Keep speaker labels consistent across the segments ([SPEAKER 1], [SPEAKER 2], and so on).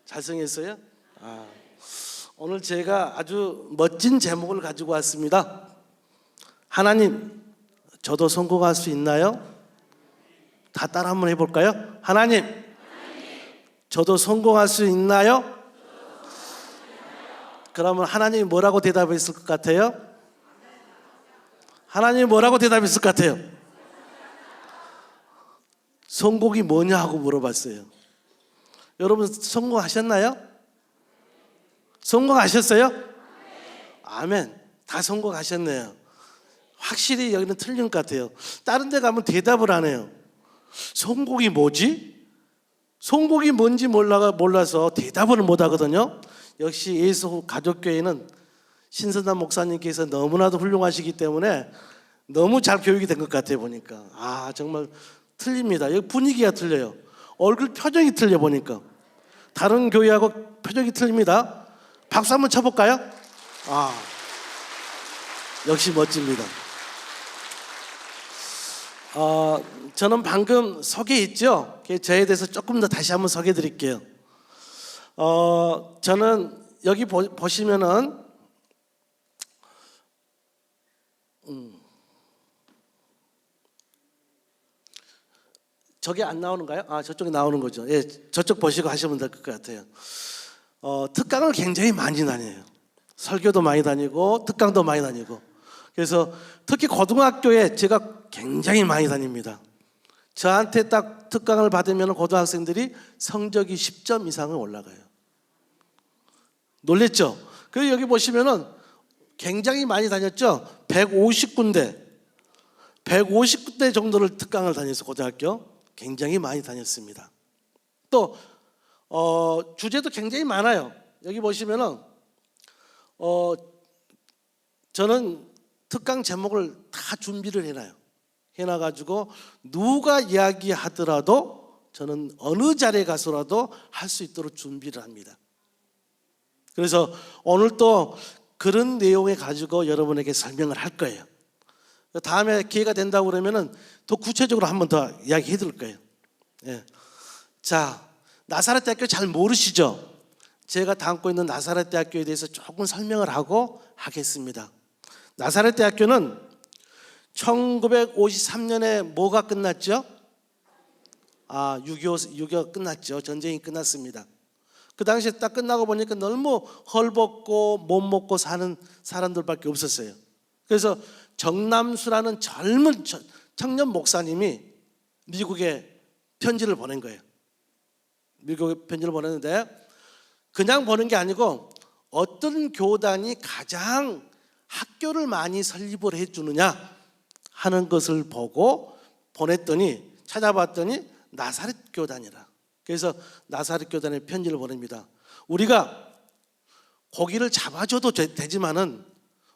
[SPEAKER 1] 잘생겼어요? 오늘 제가 아주 멋진 제목을 가지고 왔습니다. 하나님, 저도 성공할 수 있나요? 다 따라 한번 해볼까요? 하나님, 저도 성공할 수 있나요? 그러면 하나님이 뭐라고 대답했을 것 같아요? 하나님이 뭐라고 대답했을 것 같아요? 성공이 뭐냐 하고 물어봤어요. 여러분 성공하셨나요? 성공하셨어요? 아멘. 다 성공하셨네요. 확실히 여기는 틀린 것 같아요. 다른 데 가면 대답을 안 해요. 성공이 뭐지? 성공이 뭔지 몰라서 대답을 못 하거든요. 역시 예수 가족교회는 신선한 목사님께서 너무나도 훌륭하시기 때문에 너무 잘 교육이 된 것 같아요. 보니까 정말 틀립니다. 여기 분위기가 틀려요. 얼굴 표정이 틀려. 보니까 다른 교회하고 표정이 틀립니다. 박수 한번 쳐볼까요? 역시 멋집니다. 저는 방금 소개했죠. 저에 대해서 조금 더 다시 한번 소개해 드릴게요. 저는 여기 보시면은 저게 안 나오는가요? 저쪽에 나오는 거죠. 예, 저쪽 보시고 하시면 될 것 같아요. 특강을 굉장히 많이 다녀요. 설교도 많이 다니고 특강도 많이 다니고. 그래서 특히 고등학교에 제가 굉장히 많이 다닙니다. 저한테 딱 특강을 받으면 고등학생들이 성적이 10점 이상은 올라가요. 놀랬죠? 그리고 여기 보시면은 굉장히 많이 다녔죠? 150군데 정도를 특강을 다녀서 고등학교 굉장히 많이 다녔습니다. 또 주제도 굉장히 많아요. 여기 보시면은 저는 특강 제목을 다 준비를 해놔가지고 누가 이야기하더라도 저는 어느 자리에 가서라도 할 수 있도록 준비를 합니다. 그래서 오늘 또 그런 내용에 가지고 여러분에게 설명을 할 거예요. 다음에 기회가 된다고 그러면은 더 구체적으로 한 번 더 이야기해 드릴 거예요. 예. 자, 나사렛 대학교 잘 모르시죠? 제가 담고 있는 나사렛 대학교에 대해서 조금 설명을 하고 하겠습니다. 나사렛 대학교는 1953년에 뭐가 끝났죠? 6.25 끝났죠. 전쟁이 끝났습니다. 그 당시에 딱 끝나고 보니까 너무 헐벗고 못 먹고 사는 사람들밖에 없었어요. 그래서 정남수라는 젊은 청년 목사님이 미국에 편지를 보낸 거예요. 미국에 편지를 보냈는데 그냥 보낸 게 아니고 어떤 교단이 가장 학교를 많이 설립을 해주느냐 하는 것을 보고 보냈더니 찾아봤더니 나사렛 교단이라. 그래서 나사렛 교단에 편지를 보냅니다. 우리가 고기를 잡아줘도 되지만은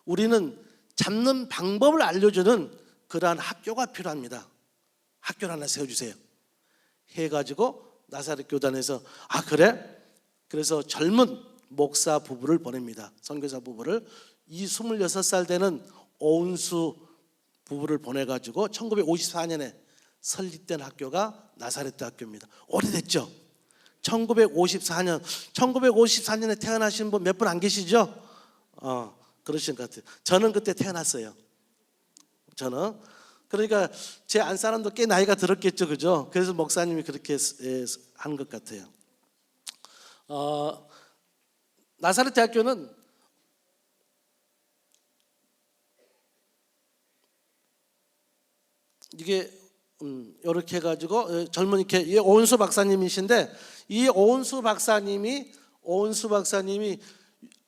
[SPEAKER 1] 우리는 잡는 방법을 알려주는 그러한 학교가 필요합니다. 학교를 하나 세워주세요. 해가지고 나사렛 교단에서 그래? 그래서 젊은 목사 부부를 보냅니다. 선교사 부부를. 이 26살 되는 오은수 부부를 보내가지고 1954년에 설립된 학교가 나사렛 대학교입니다. 오래됐죠? 1954년에 태어나신 분 몇 분 안 계시죠? 그러신 것 같아요. 저는 그때 태어났어요. 그러니까 제 안사람도 꽤 나이가 들었겠죠, 그죠? 그래서 목사님이 그렇게 한 것 같아요. 나사렛 대학교는 이게 이렇게 해가지고 젊은 이렇게 오은수 박사님이신데 이 오은수 박사님이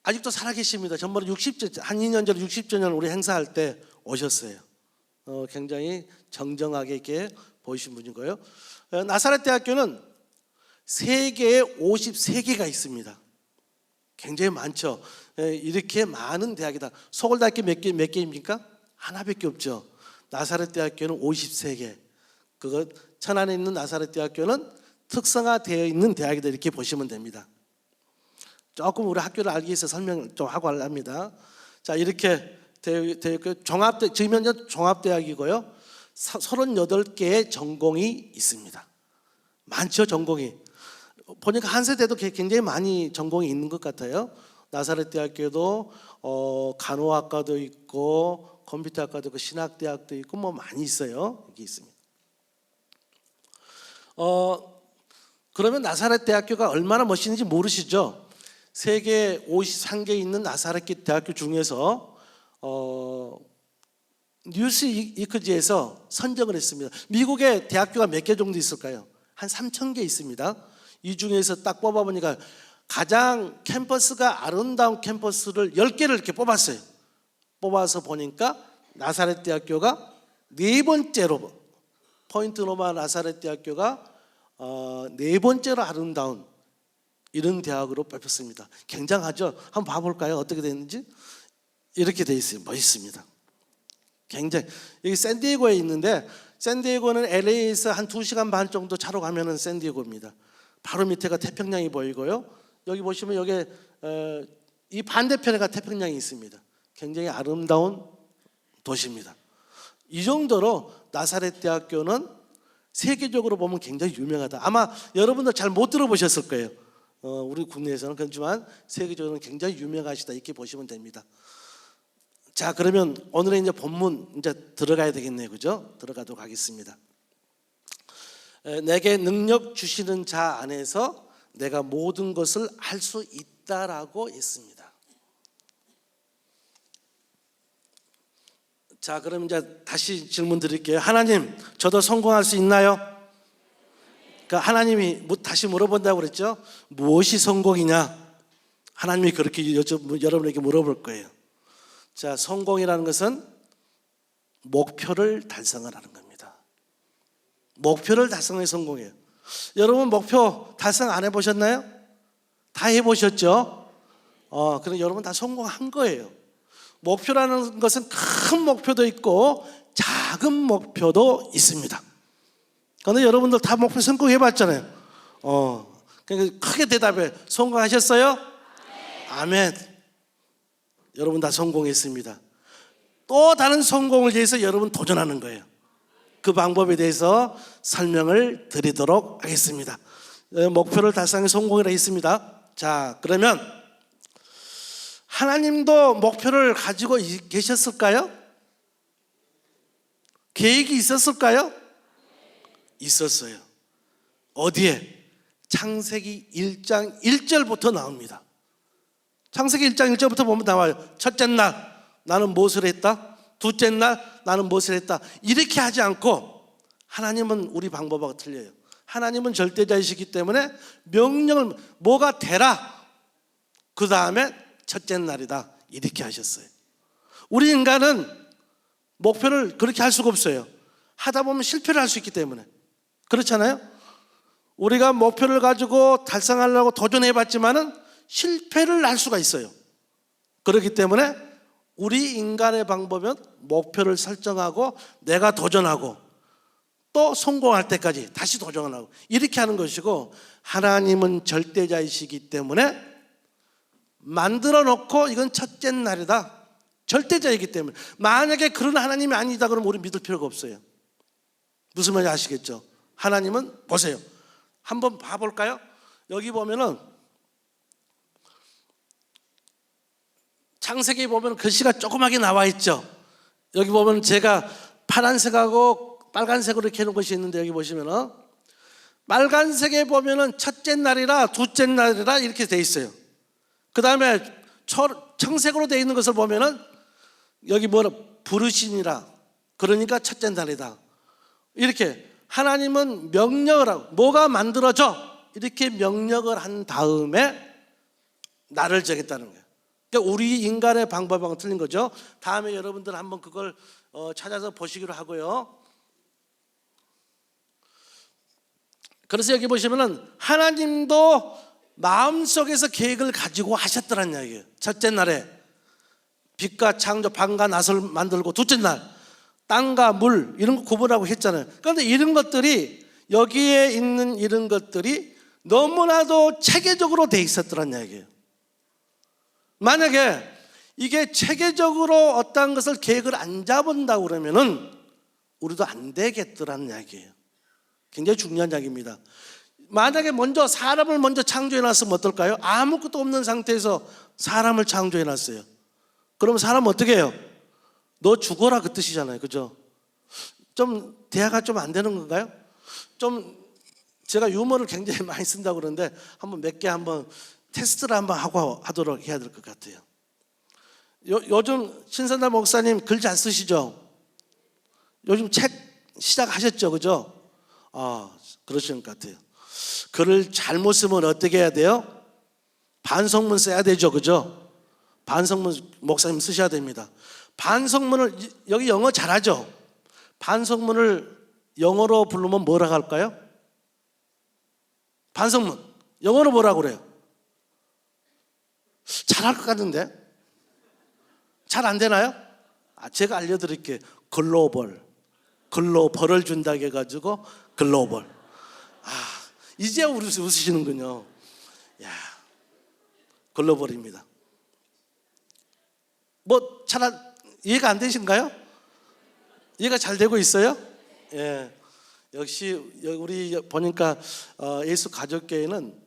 [SPEAKER 1] 아직도 살아계십니다. 전번에 60주 한 2년 전에 60주년 우리 행사할 때 오셨어요. 굉장히 정정하게 이렇게 보이신 분이고요. 나사렛 대학교는 세계에 53개가 있습니다. 굉장히 많죠. 이렇게 많은 대학이다. 서울대학교 몇 개입니까? 하나밖에 없죠. 나사렛 대학교는 53개. 그거 천안에 있는 나사렛 대학교는 특성화되어 있는 대학이다 이렇게 보시면 됩니다. 조금 우리 학교를 알기 위해서 설명 좀 하고 합니다. 자, 이렇게 지금 현재 종합대학이고요. 38개의 전공이 있습니다. 많죠, 전공이. 보니까 한 세대도 굉장히 많이 전공이 있는 것 같아요. 나사렛 대학교도 간호학과도 있고 컴퓨터학과도 있고 신학대학도 있고 뭐 많이 있어요. 여기 있습니다. 그러면 나사렛 대학교가 얼마나 멋있는지 모르시죠? 세계 53개 있는 나사렛 대학교 중에서 뉴스 이크지에서 선정을 했습니다. 미국에 대학교가 몇 개 정도 있을까요? 한 3,000개 있습니다. 이 중에서 딱 뽑아보니까 가장 캠퍼스가 아름다운 캠퍼스를 10개를 이렇게 뽑았어요. 뽑아서 보니까 나사렛 대학교가 네 번째로, 포인트 로마 나사렛 대학교가 네 번째로 아름다운 이런 대학으로 뽑혔습니다. 굉장하죠? 한번 봐볼까요? 어떻게 됐는지. 이렇게 돼 있어요. 멋있습니다. 굉장히. 여기 샌디에고에 있는데, 샌디에고는 LA에서 한 2시간 반 정도 차로 가면은 샌디에고입니다. 바로 밑에가 태평양이 보이고요. 여기 보시면 여기 이 반대편에가 태평양이 있습니다. 굉장히 아름다운 도시입니다. 이 정도로 나사렛 대학교는 세계적으로 보면 굉장히 유명하다. 아마 여러분들 잘 못 들어보셨을 거예요. 우리 국내에서는. 그렇지만 세계적으로는 굉장히 유명하시다, 이렇게 보시면 됩니다. 자, 그러면 오늘의 이제 본문 이제 들어가야 되겠네요, 그죠? 들어가도록 하겠습니다. 내게 능력 주시는 자 안에서 내가 모든 것을 할 수 있다라고 했습니다. 자, 그럼 이제 다시 질문 드릴게요. 하나님, 저도 성공할 수 있나요? 그러니까 하나님이 다시 물어본다고 그랬죠? 무엇이 성공이냐? 하나님이 그렇게 여러분에게 물어볼 거예요. 자, 성공이라는 것은 목표를 달성을 하는 겁니다. 목표를 달성해 성공이에요. 여러분 목표 달성 안 해보셨나요? 다 해보셨죠? 그럼 여러분 다 성공한 거예요. 목표라는 것은 큰 목표도 있고 작은 목표도 있습니다. 그런데 여러분들 다 목표 성공해봤잖아요. 그러니까 크게 대답해. 성공하셨어요? 아멘. 여러분 다 성공했습니다. 또 다른 성공을 위해서 여러분 도전하는 거예요. 그 방법에 대해서 설명을 드리도록 하겠습니다. 목표를 달성해 성공이라 했습니다. 자, 그러면 하나님도 목표를 가지고 계셨을까요? 계획이 있었을까요? 있었어요. 어디에? 창세기 1장 1절부터 나옵니다. 창세기 1장 1절부터 보면 나와요. 첫째 날 나는 무엇을 했다? 둘째 날 나는 무엇을 했다? 이렇게 하지 않고, 하나님은 우리 방법하고 틀려요. 하나님은 절대자이시기 때문에 명령을 뭐가 되라, 그 다음에 첫째 날이다, 이렇게 하셨어요. 우리 인간은 목표를 그렇게 할 수가 없어요. 하다 보면 실패를 할 수 있기 때문에. 그렇잖아요? 우리가 목표를 가지고 달성하려고 도전해봤지만은 실패를 할 수가 있어요. 그렇기 때문에 우리 인간의 방법은 목표를 설정하고 내가 도전하고 또 성공할 때까지 다시 도전하고 이렇게 하는 것이고, 하나님은 절대자이시기 때문에 만들어 놓고 이건 첫째 날이다, 절대자이기 때문에. 만약에 그런 하나님이 아니다 그러면 우리 믿을 필요가 없어요. 무슨 말인지 아시겠죠? 하나님은 보세요. 한번 봐볼까요? 여기 보면은 창세기 보면 글씨가 조그맣게 나와 있죠. 여기 보면 제가 파란색하고 빨간색으로 이렇게 해놓은 것이 있는데, 여기 보시면은 빨간색에 보면은 첫째 날이라 둘째 날이라 이렇게 돼 있어요. 그 다음에 청색으로 돼 있는 것을 보면은 여기 뭐라 부르신이라, 그러니까 첫째 날이다. 이렇게 하나님은 명령을 하고 뭐가 만들어져, 이렇게 명령을 한 다음에 날을 정했다는 거예요. 그러니까 우리 인간의 방법하고 틀린 거죠. 다음에 여러분들 한번 그걸 찾아서 보시기로 하고요. 그래서 여기 보시면은 하나님도 마음속에서 계획을 가지고 하셨더란 이야기예요. 첫째 날에 빛과 창조, 밤과 낮을 만들고, 둘째 날 땅과 물 이런 거 구분하고 했잖아요. 그런데 이런 것들이, 여기에 있는 이런 것들이 너무나도 체계적으로 돼 있었더란 이야기예요. 만약에 이게 체계적으로 어떤 것을 계획을 안 잡은다고 그러면은 우리도 안 되겠더라는 이야기예요. 굉장히 중요한 이야기입니다. 만약에 먼저 사람을 먼저 창조해 놨으면 어떨까요? 아무것도 없는 상태에서 사람을 창조해 놨어요. 그럼 사람 어떻게 해요? 너 죽어라 그 뜻이잖아요. 그죠? 좀 대화가 좀 안 되는 건가요? 좀 제가 유머를 굉장히 많이 쓴다고 그러는데 한번 몇 개 한번 테스트를 한번 하도록 해야 될 것 같아요. 요즘 신선달 목사님 글 잘 쓰시죠? 요즘 책 시작하셨죠? 그죠? 그러시는 것 같아요. 글을 잘못 쓰면 어떻게 해야 돼요? 반성문 써야 되죠. 그죠? 반성문 목사님 쓰셔야 됩니다. 반성문을, 여기 영어 잘하죠? 반성문을 영어로 부르면 뭐라고 할까요? 반성문 영어로 뭐라고 그래요? 잘할 것 같은데 잘 안 되나요? 제가 알려드릴게요. 글로벌을 준다고 해가지고 글로벌. 이제 웃으시는군요. 야, 글로벌입니다. 뭐 잘 이해가 안 되신가요? 이해가 잘 되고 있어요? 예. 역시 우리 보니까 예수 가족교회는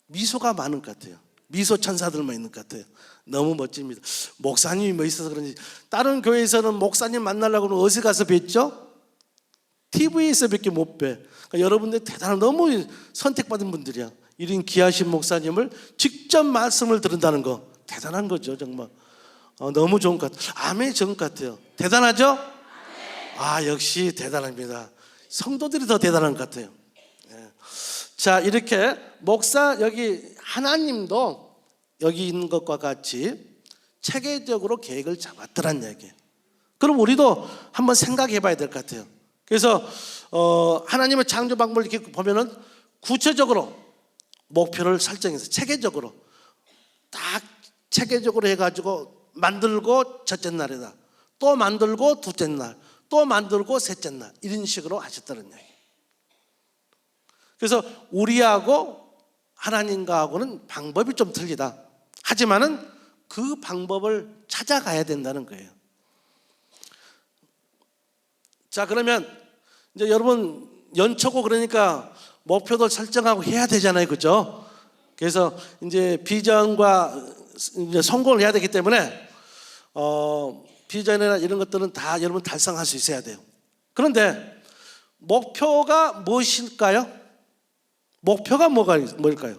[SPEAKER 1] 미소가 많은 것 같아요. 미소 천사들만 있는 것 같아요. 너무 멋집니다. 목사님이 멋있어서 그런지 다른 교회에서는 목사님 만나려고 하면 어디 가서 뵙죠? TV에서 밖에 못 뵈. 그러니까 여러분들 대단한, 너무 선택받은 분들이야. 이런 귀하신 목사님을 직접 말씀을 들은다는 거 대단한 거죠. 정말 너무 좋은 것 같아요. 아멘. 좋은 것 같아요. 대단하죠? 역시 대단합니다. 성도들이 더 대단한 것 같아요. 자, 이렇게 목사, 여기 하나님도 여기 있는 것과 같이 체계적으로 계획을 잡았더란 얘기예요. 그럼 우리도 한번 생각해 봐야 될 것 같아요. 그래서 하나님의 창조 방법을 이렇게 보면은 구체적으로 목표를 설정해서 체계적으로 딱 체계적으로 해가지고 만들고 첫째 날이다, 또 만들고 둘째 날, 또 만들고 셋째 날, 이런 식으로 하셨다는 얘기예요. 그래서 우리하고 하나님과하고는 방법이 좀 틀리다. 하지만은 그 방법을 찾아가야 된다는 거예요. 자, 그러면 이제 여러분 연초고 그러니까 목표도 설정하고 해야 되잖아요. 그죠? 그래서 이제 비전과 이제 성공을 해야 되기 때문에 비전이나 이런 것들은 다 여러분 달성할 수 있어야 돼요. 그런데 목표가 무엇일까요? 목표가 뭘까요?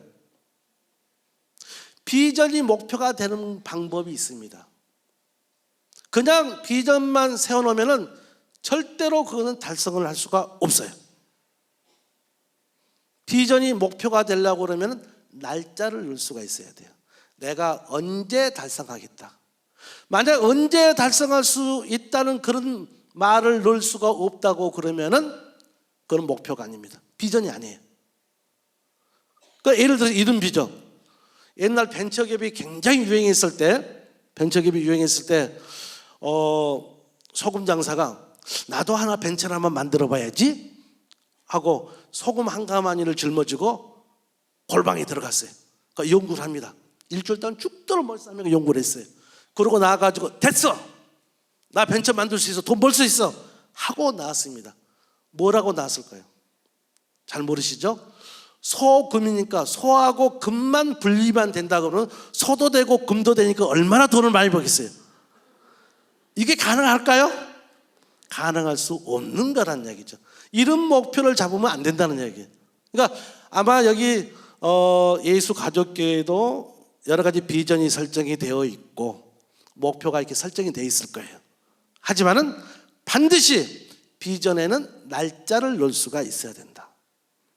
[SPEAKER 1] 비전이 목표가 되는 방법이 있습니다. 그냥 비전만 세워놓으면 절대로 그거는 달성을 할 수가 없어요. 비전이 목표가 되려고 그러면 날짜를 넣을 수가 있어야 돼요. 내가 언제 달성하겠다. 만약 언제 달성할 수 있다는 그런 말을 넣을 수가 없다고 그러면은 그건 목표가 아닙니다. 비전이 아니에요. 그러니까 예를 들어서 이런 비전. 옛날 벤처기업이 굉장히 유행했을 때, 소금 장사가 나도 하나 벤처를 한번 만들어 봐야지 하고 소금 한 가마니를 짊어지고 골방에 들어갔어요. 그러니까 연구를 합니다. 일주일 동안 죽도록 멀싸매고 연구를 했어요. 그러고 나와가지고 됐어, 나 벤처 만들 수 있어, 돈 벌 수 있어 하고 나왔습니다. 뭐라고 나왔을까요? 잘 모르시죠? 소금이니까 소하고 금만 분리만 된다 그러면 소도 되고 금도 되니까 얼마나 돈을 많이 벌겠어요. 이게 가능할까요? 가능할 수 없는 거란 얘기죠. 이런 목표를 잡으면 안 된다는 얘기예요. 그러니까 아마 여기 예수 가족교회도 여러 가지 비전이 설정이 되어 있고 목표가 이렇게 설정이 되어 있을 거예요. 하지만은 반드시 비전에는 날짜를 넣을 수가 있어야 된다.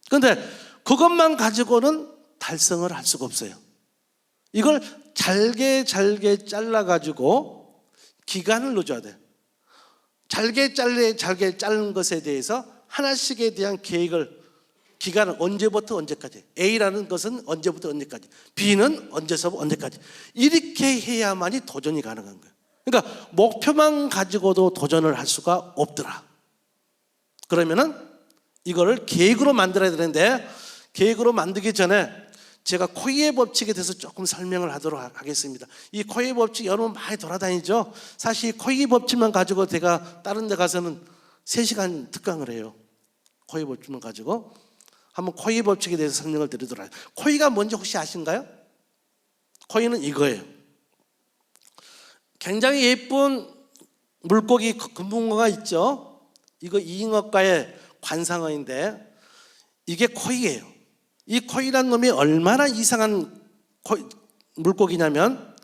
[SPEAKER 1] 그런데 그것만 가지고는 달성을 할 수가 없어요. 이걸 잘게 잘라가지고 기간을 넣어줘야 돼. 잘게 자른 것에 대해서 하나씩에 대한 계획을, 기간은 언제부터 언제까지, A라는 것은 언제부터 언제까지, B는 언제서부터 언제까지, 이렇게 해야만이 도전이 가능한 거예요. 그러니까 목표만 가지고도 도전을 할 수가 없더라. 그러면은 이거를 계획으로 만들어야 되는데, 계획으로 만들기 전에 제가 코이의 법칙에 대해서 조금 설명을 하도록 하겠습니다. 이 코이의 법칙 여러분 많이 돌아다니죠? 사실 코이의 법칙만 가지고 제가 다른 데 가서는 3시간 특강을 해요. 코이의 법칙만 가지고. 한번 코이 법칙에 대해서 설명을 드리도록 하겠습니다. 코이가 뭔지 혹시 아신가요? 코이는 이거예요. 굉장히 예쁜 물고기 금붕어가 있죠. 이거 이잉어과의 관상어인데 이게 코이예요. 이 코이란 놈이 얼마나 이상한 물고기냐면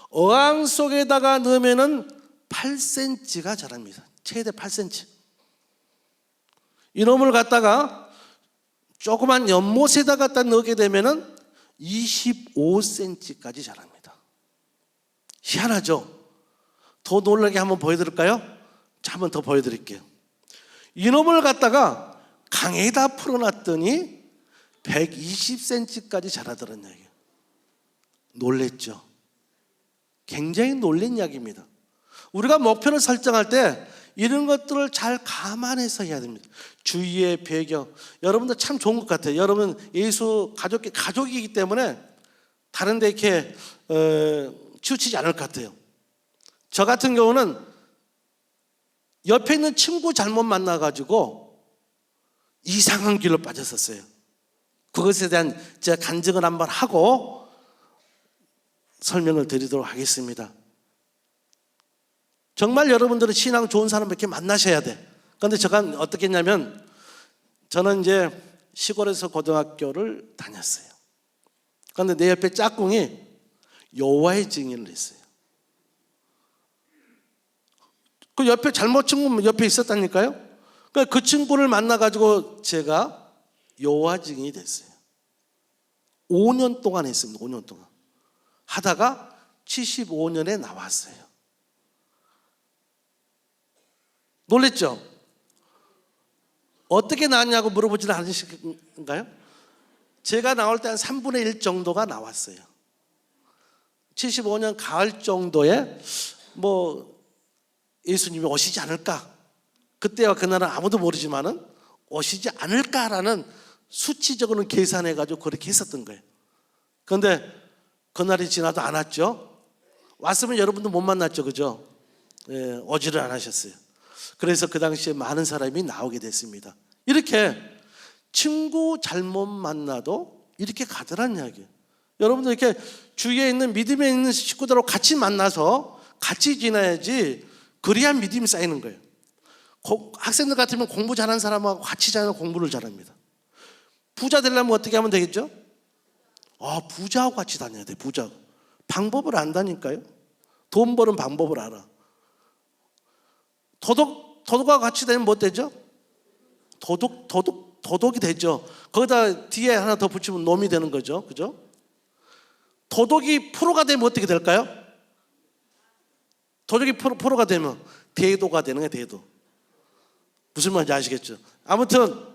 [SPEAKER 1] 어항 속에다가 넣으면은 8cm가 자랍니다. 최대 8cm. 이놈을 갖다가 조그만 연못에다 갖다 넣게 되면은 25cm까지 자랍니다. 희한하죠? 더 놀라게 한번 보여드릴까요? 자, 한번 더 보여드릴게요. 이놈을 갖다가 강에다 풀어놨더니 120cm까지 자라더란 얘기예요. 놀랬죠? 굉장히 놀란 이야기입니다. 우리가 목표를 설정할 때 이런 것들을 잘 감안해서 해야 됩니다. 주위의 배경, 여러분들 참 좋은 것 같아요. 여러분 예수 가족이기 때문에 다른 데 이렇게 치우치지 않을 것 같아요. 저 같은 경우는 옆에 있는 친구 잘못 만나가지고 이상한 길로 빠졌었어요. 그것에 대한 제가 간증을 한번 하고 설명을 드리도록 하겠습니다. 정말 여러분들은 신앙 좋은 사람 이렇게 만나셔야 돼. 그런데 제가 어떻게 했냐면 저는 이제 시골에서 고등학교를 다녔어요. 그런데 내 옆에 짝꿍이 여호와의 증인을 했어요. 그 옆에 잘못 친구 옆에 있었다니까요. 그러니까 그 친구를 만나가지고 제가 여호와 증인이 됐어요. 5년 동안 했습니다. 5년 동안 하다가 75년에 나왔어요. 놀랬죠? 어떻게 나왔냐고 물어보지는 않으실까요? 제가 나올 때 한 3분의 1 정도가 나왔어요. 75년 가을 정도에 뭐 예수님이 오시지 않을까, 그때와 그날은 아무도 모르지만은 오시지 않을까라는 수치적으로는 계산해가지고 그렇게 했었던 거예요. 그런데 그날이 지나도 안 왔죠. 왔으면 여러분도 못 만났죠, 그죠? 예, 오지를 않으셨어요. 그래서 그 당시에 많은 사람이 나오게 됐습니다. 이렇게 친구 잘못 만나도 이렇게 가더란 이야기예요. 여러분들 이렇게 주위에 있는 믿음에 있는 식구들하고 같이 만나서 같이 지내야지, 그래야 믿음이 쌓이는 거예요. 학생들 같으면 공부 잘하는 사람하고 같이 자면 공부를 잘합니다. 부자 되려면 어떻게 하면 되겠죠? 부자하고 같이 다녀야 돼. 부자. 방법을 안다니까요. 돈 버는 방법을 알아. 도덕과 같이 다니면 뭐 되죠? 도덕이 되죠. 거기다 뒤에 하나 더 붙이면 놈이 되는 거죠. 그죠? 도덕이 프로가 되면 어떻게 될까요? 도덕이 프로가 되면 대도가 되는 거예요. 대도. 무슨 말인지 아시겠죠? 아무튼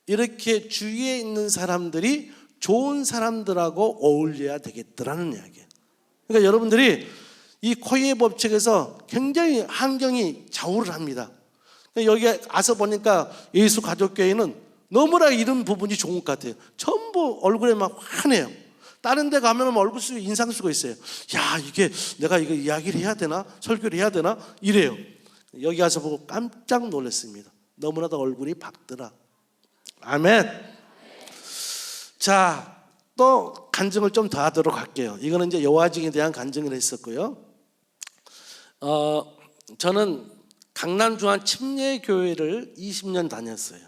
[SPEAKER 1] 이렇게 주위에 있는 사람들이 좋은 사람들하고 어울려야 되겠더라는 이야기예요. 그러니까 여러분들이 이 코이의 법칙에서 굉장히 환경이 좌우를 합니다. 여기 와서 보니까 예수 가족교회는 너무나 이런 부분이 좋은 것 같아요. 전부 얼굴에 막 환해요. 다른 데 가면 얼굴 쓰고 인상 쓰고 있어요. 야, 이게 내가 이거 이야기를 해야 되나? 설교를 해야 되나? 이래요. 여기 와서 보고 깜짝 놀랐습니다. 너무나도 얼굴이 밝더라. 아멘. 자, 또 간증을 좀 더 하도록 할게요. 이거는 이제 여호와증에 대한 간증을 했었고요. 저는 강남중앙 침례교회를 20년 다녔어요.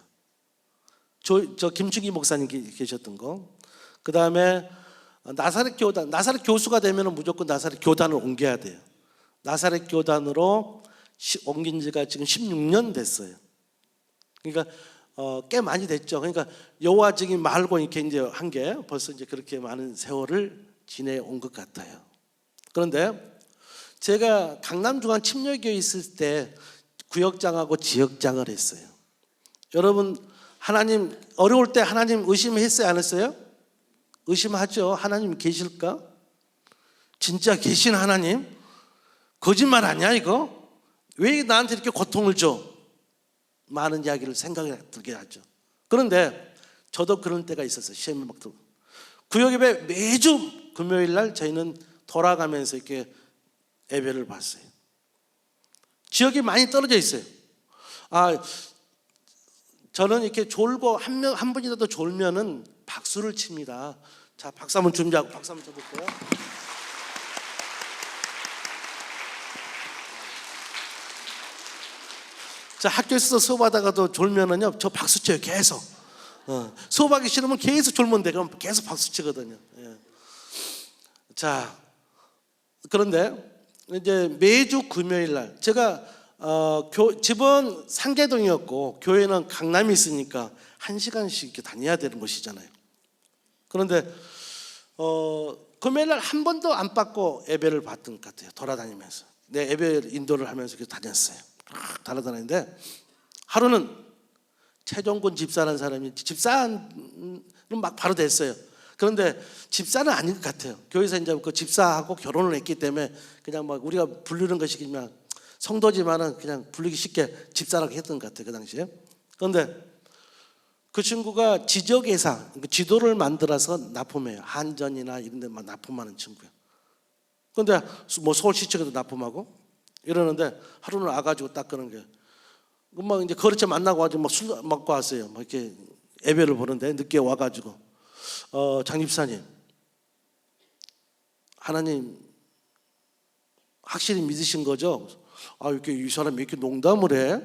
[SPEAKER 1] 저 김충기 목사님 계셨던 거. 그 다음에 나사렛 교단, 나사렛 교수가 되면 무조건 나사렛 교단을 옮겨야 돼요. 나사렛 교단으로 옮긴 지가 지금 16년 됐어요. 그러니까 꽤 많이 됐죠. 그러니까 여호와 증인 말고 이렇게 이제 한 게 벌써 이제 그렇게 많은 세월을 지내온 것 같아요. 그런데 제가 강남중앙 침례교회 있을 때 구역장하고 지역장을 했어요. 여러분, 하나님 어려울 때 하나님 의심했어요, 안 했어요? 의심하죠. 하나님 계실까? 진짜 계신 하나님? 거짓말 아니야 이거? 왜 나한테 이렇게 고통을 줘? 많은 이야기를 생각이 들게 하죠. 그런데 저도 그런 때가 있었어요. 시험을 막 들고 구역예배 매주 금요일 날 저희는 돌아가면서 이렇게 예배를 봤어요. 지역이 많이 떨어져 있어요. 저는 이렇게 졸고 한 분이라도 졸면은 박수를 칩니다. 자, 박수 한번 준비하고 박수 한번 쳐볼게요. 자, 학교에서 수업하다가도 졸면은요, 저 박수 쳐요, 계속. 수업하기 싫으면 계속 졸면 돼. 그럼 계속 박수 치거든요. 예. 자, 그런데 이제 매주 금요일 날 제가 집은 상계동이었고 교회는 강남에 있으니까 1시간씩 이렇게 다녀야 되는 곳이잖아요. 그런데 금요일 날 한 번도 안 빠고 예배를 받던 것 같아요. 돌아다니면서 내 예배 인도를 하면서 이렇게 다녔어요. 돌아다니는데 하루는 최종근 집사라는 사람이, 집사는 막 바로 됐어요. 그런데 집사는 아닌 것 같아요. 교회에서 이제 그 집사하고 결혼을 했기 때문에 그냥 막 우리가 부르는 것이 그냥 성도지만은 그냥 부르기 쉽게 집사라고 했던 것 같아요, 그 당시에. 그런데 그 친구가 지적예사, 지도를 만들어서 납품해요. 한전이나 이런 데만 납품하는 친구예요. 그런데 뭐 서울시청에도 납품하고 이러는데 하루는 와가지고 딱 그런 게, 막 이제 거리차 만나고 가지고 막 술 먹고 왔어요. 막 이렇게 예배를 보는데 늦게 와가지고 장집사님, 하나님 확실히 믿으신 거죠? 아, 이렇게 이 사람이 이렇게 농담을 해?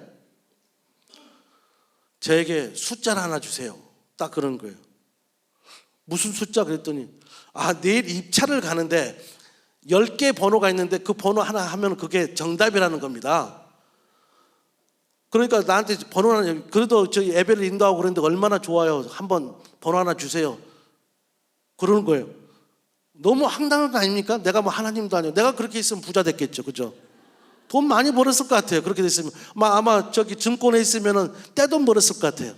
[SPEAKER 1] 저에게 숫자를 하나 주세요. 딱 그런 거예요. 무슨 숫자? 그랬더니 내일 입찰을 가는데 10개 번호가 있는데 그 번호 하나 하면 그게 정답이라는 겁니다. 그러니까 나한테 번호 하나, 그래도 저희 예배를 인도하고 그러는데 얼마나 좋아요. 한번 번호 하나 주세요. 그러는 거예요. 너무 황당한 거 아닙니까? 내가 뭐 하나님도 아니고, 내가 그렇게 있으면 부자 됐겠죠, 그죠? 돈 많이 벌었을 것 같아요. 그렇게 됐으면 아마 저기 증권에 있으면은 떼돈 벌었을 것 같아요.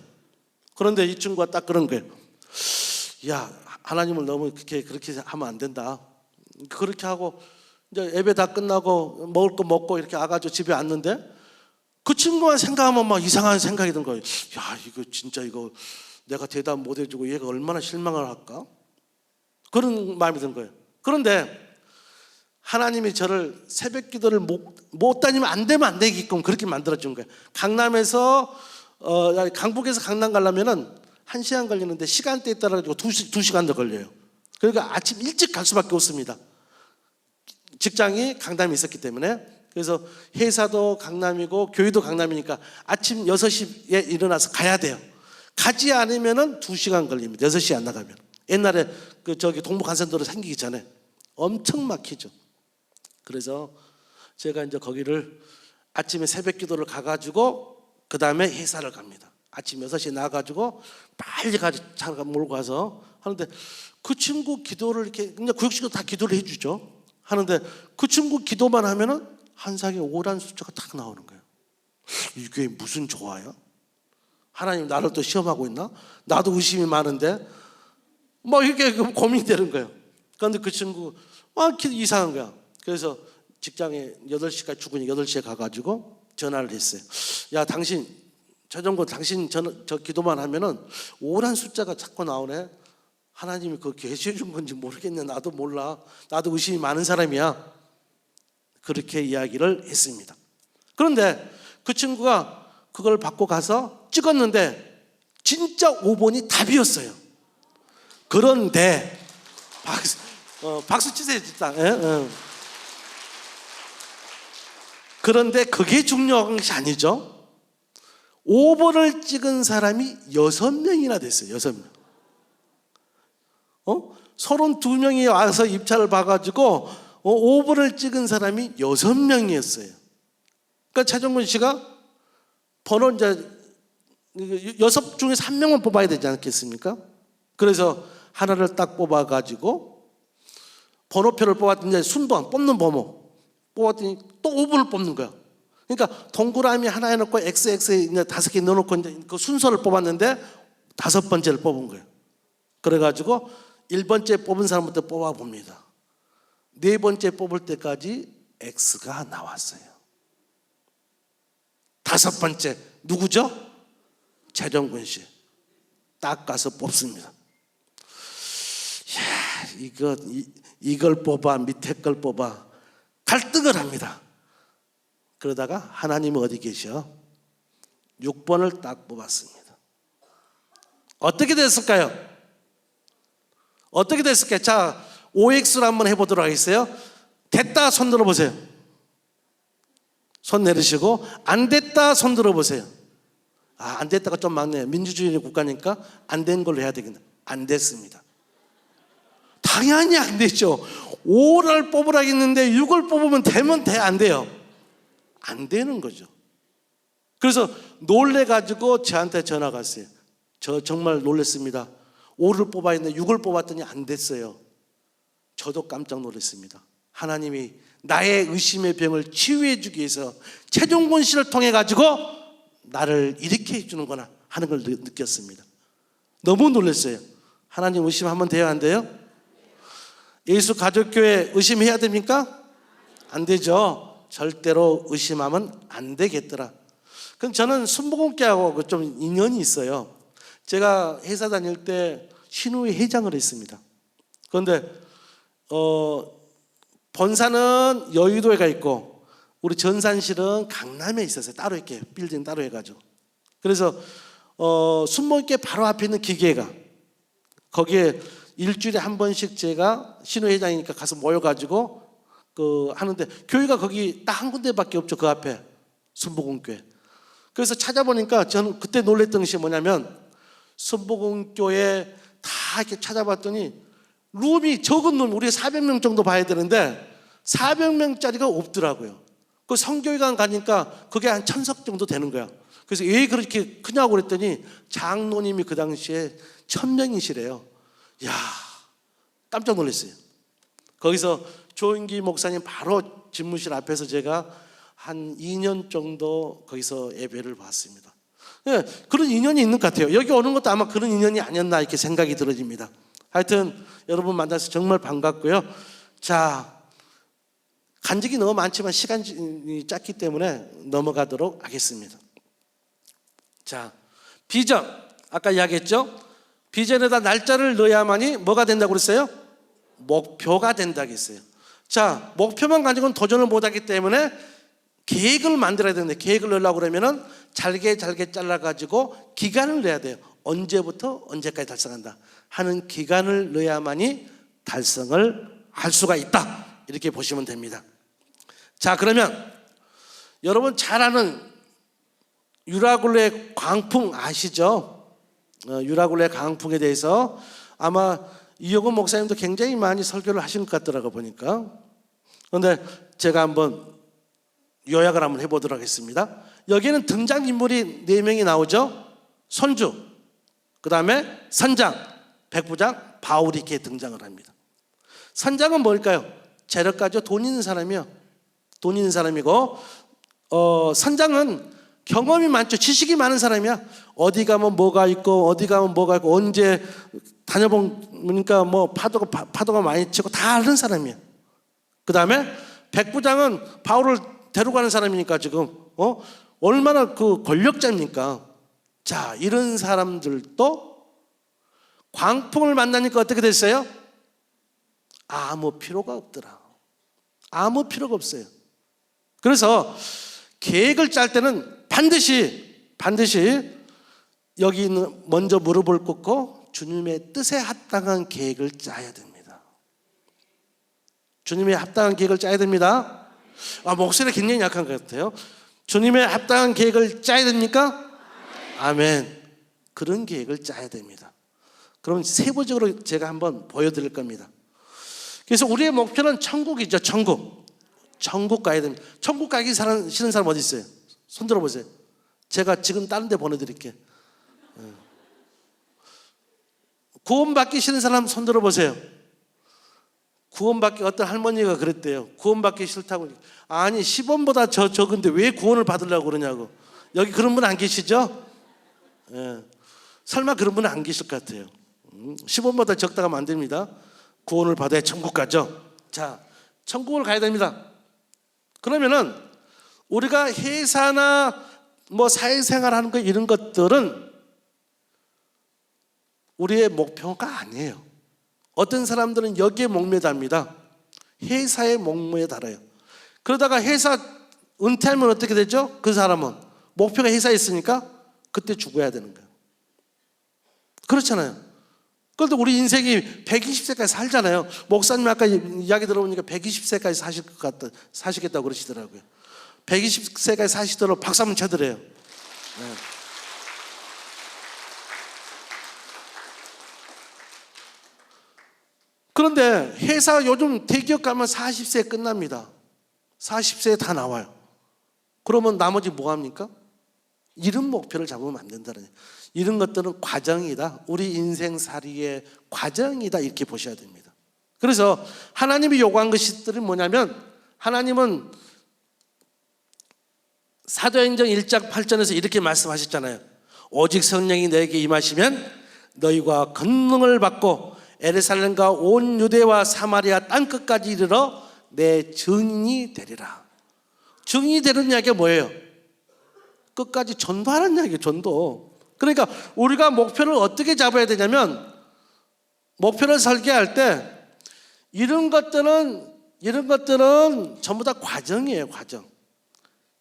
[SPEAKER 1] 그런데 이 친구가 딱 그런 거예요. 야, 하나님을 너무 그렇게 하면 안 된다. 그렇게 하고 이제 예배 다 끝나고 먹을 거 먹고 이렇게 와가지고 집에 왔는데 그 친구만 생각하면 막 이상한 생각이 든 거예요. 야, 이거 진짜 이거 내가 대답 못 해주고 얘가 얼마나 실망을 할까? 그런 마음이 든 거예요. 그런데 하나님이 저를 새벽 기도를 못 다니면 안 되면 안 되게끔 그렇게 만들어준 거예요. 강남에서 강북에서 강남 가려면은 1시간 걸리는데 시간대에 따라 가지고 2시간 더 걸려요. 그러니까 아침 일찍 갈 수밖에 없습니다. 직장이 강남에 있었기 때문에. 그래서 회사도 강남이고 교회도 강남이니까 아침 6시에 일어나서 가야 돼요. 가지 않으면은 2시간 걸립니다. 6시에 안 나가면. 옛날에 저기 동부간선도로 생기기 전에 엄청 막히죠. 그래서 제가 이제 거기를 아침에 새벽 기도를 가가지고 그 다음에 회사를 갑니다. 아침 6시에 나가가지고 빨리 차가 몰고 가서 하는데 그 친구 기도를 이렇게 그냥 구역식으로 다 기도를 해주죠. 하는데 그 친구 기도만 하면은 한 상에 5란 숫자가 딱 나오는 거예요. 이게 무슨 조화야? 하나님 나를 또 시험하고 있나? 나도 의심이 많은데 뭐 이렇게 고민이 되는 거예요. 그런데 그 친구 이상한 거야. 그래서 직장에 8시까지 출근이 8시에 가가지고 전화를 했어요. 야, 당신 최종근 당신 저 기도만 하면은 5란 숫자가 자꾸 나오네. 하나님이 그거 계시해 준 건지 모르겠네. 나도 몰라. 나도 의심이 많은 사람이야. 그렇게 이야기를 했습니다. 그런데 그 친구가 그걸 받고 가서 찍었는데 진짜 5번이 답이었어요. 그런데 박수 치세요, 진짜. 예? 그런데 그게 중요한 것이 아니죠. 5번을 찍은 사람이 6명이나 됐어요. 6명. 32명이 와서 입찰을 봐가지고 5번을 찍은 사람이 6명이었어요. 그러니까 최종근 씨가 번호 이제 6 중에서 1명만 뽑아야 되지 않겠습니까? 그래서 하나를 딱 뽑아가지고 번호표를 뽑았더니 순번 뽑는 번호 뽑았더니 또 5번을 뽑는 거야. 그러니까 동그라미 하나 해놓고 XX에 이제 5개 넣어놓고 이제 그 순서를 뽑았는데 5번째를 뽑은 거예요. 그래가지고 1번째 뽑은 사람부터 뽑아봅니다. 4번째 뽑을 때까지 X가 나왔어요. 5번째 누구죠? 최종근 씨. 딱 가서 뽑습니다. 이야, 이걸 뽑아 밑에 걸 뽑아 갈등을 합니다. 그러다가 하나님은 어디 계셔? 6번을 딱 뽑았습니다. 어떻게 됐을까요? 어떻게 됐을까요? 자, OX로 한번 해보도록 하겠어요. 됐다 손 들어보세요. 손 내리시고 안 됐다 손 들어보세요. 안 됐다가 좀 많네요. 민주주의 국가니까 안 된 걸로 해야 되겠네. 안 됐습니다. 당연히 안 되죠. 5를 뽑으라 했는데 6을 뽑으면 되면 돼, 안 돼요? 안 되는 거죠. 그래서 놀래가지고 저한테 전화가 왔어요. 저 정말 놀랐습니다. 5를 뽑아야 했는데 6을 뽑았더니 안 됐어요. 저도 깜짝 놀랐습니다. 하나님이 나의 의심의 병을 치유해 주기 위해서 최종권 씨를 통해 가지고 나를 일으켜 주는구나 하는 걸 느꼈습니다. 너무 놀랐어요. 하나님 의심하면 돼요, 안 돼요? 예수 가족교회 의심해야 됩니까? 안 되죠. 절대로 의심하면 안 되겠더라. 그럼 저는 순복음교회하고 좀 인연이 있어요. 제가 회사 다닐 때 신우회 회장을 했습니다. 그런데 본사는 여의도에 가 있고 우리 전산실은 강남에 있었어요. 따로 이렇게 빌딩 따로 해가지고. 그래서 순복음교회 바로 앞에 있는 기계가 거기에 일주일에 한 번씩 제가 신우회장이니까 가서 모여가지고 하는데 교회가 거기 딱 한 군데밖에 없죠. 그 앞에 순복음교회. 그래서 찾아보니까 저는 그때 놀랬던 것이 뭐냐면 순복음교회 다 이렇게 찾아봤더니 룸이 적은 룸 우리 400명 정도 봐야 되는데 400명짜리가 없더라고요. 그 성교회관 가니까 그게 한 1000석 정도 되는 거야. 그래서 왜 그렇게 크냐고 그랬더니 장로님이 그 당시에 1000명이시래요. 야, 깜짝 놀랐어요. 거기서 조인기 목사님 바로 집무실 앞에서 제가 한 2년 정도 거기서 예배를 봤습니다. 네, 그런 인연이 있는 것 같아요. 여기 오는 것도 아마 그런 인연이 아니었나 이렇게 생각이 들어집니다. 하여튼 여러분 만나서 정말 반갑고요. 자, 간증이 너무 많지만 시간이 짧기 때문에 넘어가도록 하겠습니다. 자, 비전 아까 이야기했죠? 비전에다 날짜를 넣어야만이 뭐가 된다고 그랬어요? 목표가 된다고 했어요. 자, 목표만 가지고는 도전을 못하기 때문에 계획을 만들어야 되는데 계획을 넣으려고 그러면은 잘게 잘라가지고 기간을 넣어야 돼요. 언제부터 언제까지 달성한다 하는 기간을 넣어야만이 달성을 할 수가 있다. 이렇게 보시면 됩니다. 자, 그러면 여러분 잘 아는 유라굴레 광풍 아시죠? 유라굴레 광풍에 대해서 아마 이영훈 목사님도 굉장히 많이 설교를 하신 것 같더라고 보니까. 그런데 제가 한번 요약을 한번 해보도록 하겠습니다. 여기는 등장인물이 4명이 나오죠. 손주, 그 다음에 선장, 백부장, 바울이 이렇게 등장을 합니다. 선장은 뭘까요? 재력가죠. 돈 있는 사람이요. 돈 있는 사람이고 선장은 경험이 많죠. 지식이 많은 사람이야. 어디 가면 뭐가 있고 어디 가면 뭐가 있고 언제 다녀보니까 뭐 파도가 많이 치고 다 아는 사람이야. 그 다음에 백부장은 바울을 데려가는 사람이니까 지금 얼마나 그 권력자입니까? 자, 이런 사람들도 광풍을 만나니까 어떻게 됐어요? 아무 필요가 없더라. 아무 필요가 없어요. 그래서 계획을 짤 때는 반드시 여기 있는 먼저 무릎을 꿇고 주님의 뜻에 합당한 계획을 짜야 됩니다. 주님의 합당한 계획을 짜야 됩니다. 목소리가 굉장히 약한 것 같아요. 주님의 합당한 계획을 짜야 됩니까? 아멘. 그런 계획을 짜야 됩니다. 그럼 세부적으로 제가 한번 보여드릴 겁니다. 그래서 우리의 목표는 천국이죠. 천국 가야 됩니다. 천국 가기 싫은 사람 어디 있어요? 손 들어보세요. 제가 지금 다른 데 보내드릴게요. 구원받기 싫은 사람 손 들어보세요. 구원받기 어떤 할머니가 그랬대요. 구원받기 싫다고. 아니 10원보다 적은데 왜 구원을 받으려고 그러냐고. 여기 그런 분 안 계시죠? 설마 그런 분은 안 계실 것 같아요. 10원보다 적다가 하면 안 됩니다. 구원을 받아야 천국 가죠. 자, 천국을 가야 됩니다. 그러면은 우리가 회사나 뭐 사회생활 하는 거 이런 것들은 우리의 목표가 아니에요. 어떤 사람들은 여기에 목매답니다. 회사에 목매달아요. 그러다가 회사 은퇴하면 어떻게 되죠? 그 사람은 목표가 회사에 있으니까 그때 죽어야 되는 거예요. 그렇잖아요. 그런데 우리 인생이 120세까지 살잖아요. 목사님 아까 이야기 들어보니까 120세까지 사시겠다고 그러시더라고요. 120세까지 사시도록 박수 한번 쳐드려요. 네. 그런데 회사 요즘 대기업 가면 40세에 끝납니다. 40세에 다 나와요. 그러면 나머지 뭐 합니까? 이런 목표를 잡으면 안 된다는 거예요. 이런 것들은 과정이다. 우리 인생살이의 과정이다. 이렇게 보셔야 됩니다. 그래서 하나님이 요구한 것들이 뭐냐면, 하나님은 사도행전 1장 8절에서 이렇게 말씀하셨잖아요. 오직 성령이 너에게 임하시면 너희가 권능을 받고 예루살렘과 온 유대와 사마리아 땅끝까지 이르러 내 증인이 되리라. 증인이 되는 이야기가 뭐예요? 끝까지 전도하는 이야기예요. 전도. 그러니까 우리가 목표를 어떻게 잡아야 되냐면, 목표를 설계할 때 이런 것들은 전부 다 과정이에요. 과정.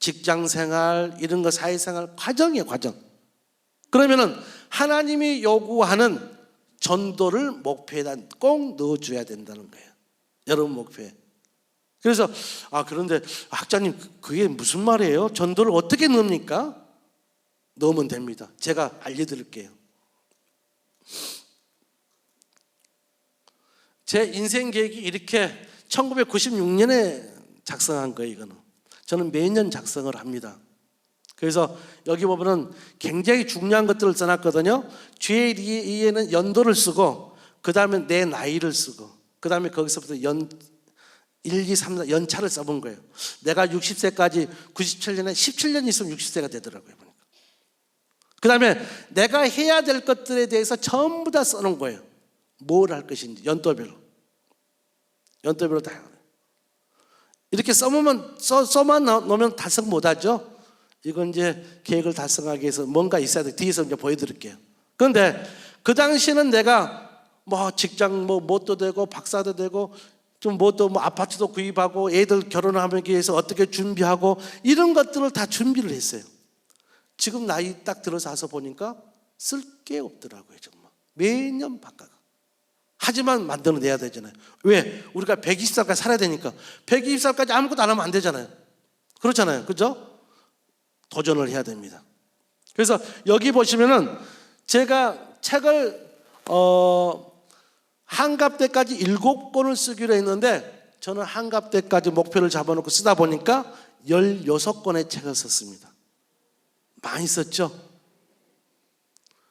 [SPEAKER 1] 직장생활, 이런 거 사회생활 과정이에요. 과정. 그러면은 하나님이 요구하는 전도를 목표에다 꼭 넣어줘야 된다는 거예요. 여러분 목표에. 그래서 그런데 학자님 그게 무슨 말이에요? 전도를 어떻게 넣습니까? 넣으면 됩니다. 제가 알려드릴게요. 제 인생 계획이 이렇게 1996년에 작성한 거예요. 이거는 저는 매년 작성을 합니다. 그래서 여기 보면은 굉장히 중요한 것들을 써놨거든요. GAD에는 연도를 쓰고, 그 다음에 내 나이를 쓰고, 그 다음에 거기서부터 1, 2, 3, 4 연차를 써본 거예요. 내가 60세까지 97년에 17년 있으면 60세가 되더라고요. 그 다음에 내가 해야 될 것들에 대해서 전부 다 써놓은 거예요. 뭘 할 것인지 연도별로 다. 이렇게 써만 놓으면 달성 못하죠. 이건 이제 계획을 달성하기 위해서 뭔가 있어야 돼. 뒤에서 이제 보여드릴게요. 그런데 그 당시에는 내가 직장 못도 되고 박사도 되고 좀 아파트도 구입하고 애들 결혼하기 위해서 어떻게 준비하고 이런 것들을 다 준비를 했어요. 지금 나이 딱 들어서 와서 보니까 쓸 게 없더라고요. 정말 매년 바꿔가. 하지만 만들어내야 되잖아요. 왜? 우리가 120살까지 살아야 되니까. 120살까지 아무것도 안 하면 안 되잖아요. 그렇잖아요. 그죠? 도전을 해야 됩니다. 그래서 여기 보시면은 제가 책을 한갑 때까지 7권을 쓰기로 했는데, 저는 한갑 때까지 목표를 잡아놓고 쓰다 보니까 16권의 책을 썼습니다. 많이 썼죠?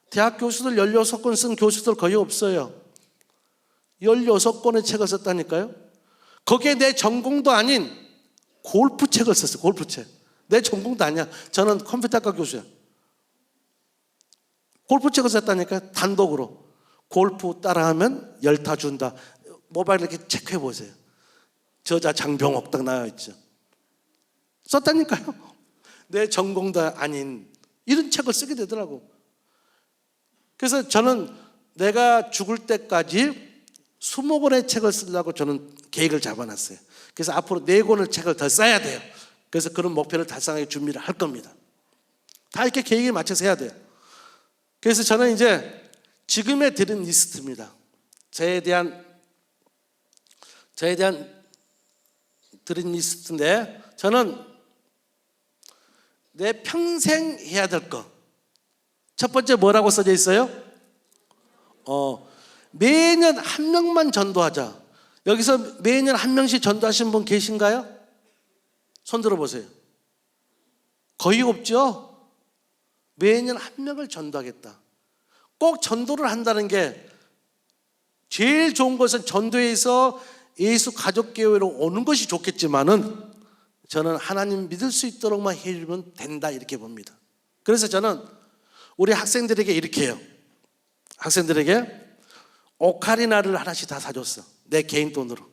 [SPEAKER 1] 대학 교수들 16권 쓴 교수들 거의 없어요. 16권의 책을 썼다니까요. 거기에 내 전공도 아닌 골프 책을 썼어요. 골프 책. 내 전공도 아니야. 저는 컴퓨터학과 교수야. 골프 책을 썼다니까요. 단독으로. 골프 따라하면 열타 준다. 모바일 이렇게 체크해 보세요. 저자 장병옥 딱 나와 있죠. 썼다니까요. 내 전공도 아닌 이런 책을 쓰게 되더라고. 그래서 저는 내가 죽을 때까지 20권의 책을 쓰려고 저는 계획을 잡아놨어요. 그래서 앞으로 4권의 책을 더 써야 돼요. 그래서 그런 목표를 달성하기 준비를 할 겁니다. 다 이렇게 계획에 맞춰서 해야 돼요. 그래서 저는 이제 지금에 드린 리스트입니다. 저에 대한 드린 리스트인데, 저는 내 평생 해야 될 거. 첫 번째 뭐라고 써져 있어요? 매년 한 명만 전도하자. 여기서 매년 한 명씩 전도하신 분 계신가요? 손 들어보세요. 거의 없죠? 매년 한 명을 전도하겠다. 꼭 전도를 한다는 게, 제일 좋은 것은 전도에서 예수 가족교회로 오는 것이 좋겠지만은, 저는 하나님 믿을 수 있도록만 해주면 된다 이렇게 봅니다. 그래서 저는 우리 학생들에게 이렇게 해요. 학생들에게 오카리나를 하나씩 다 사줬어. 내 개인 돈으로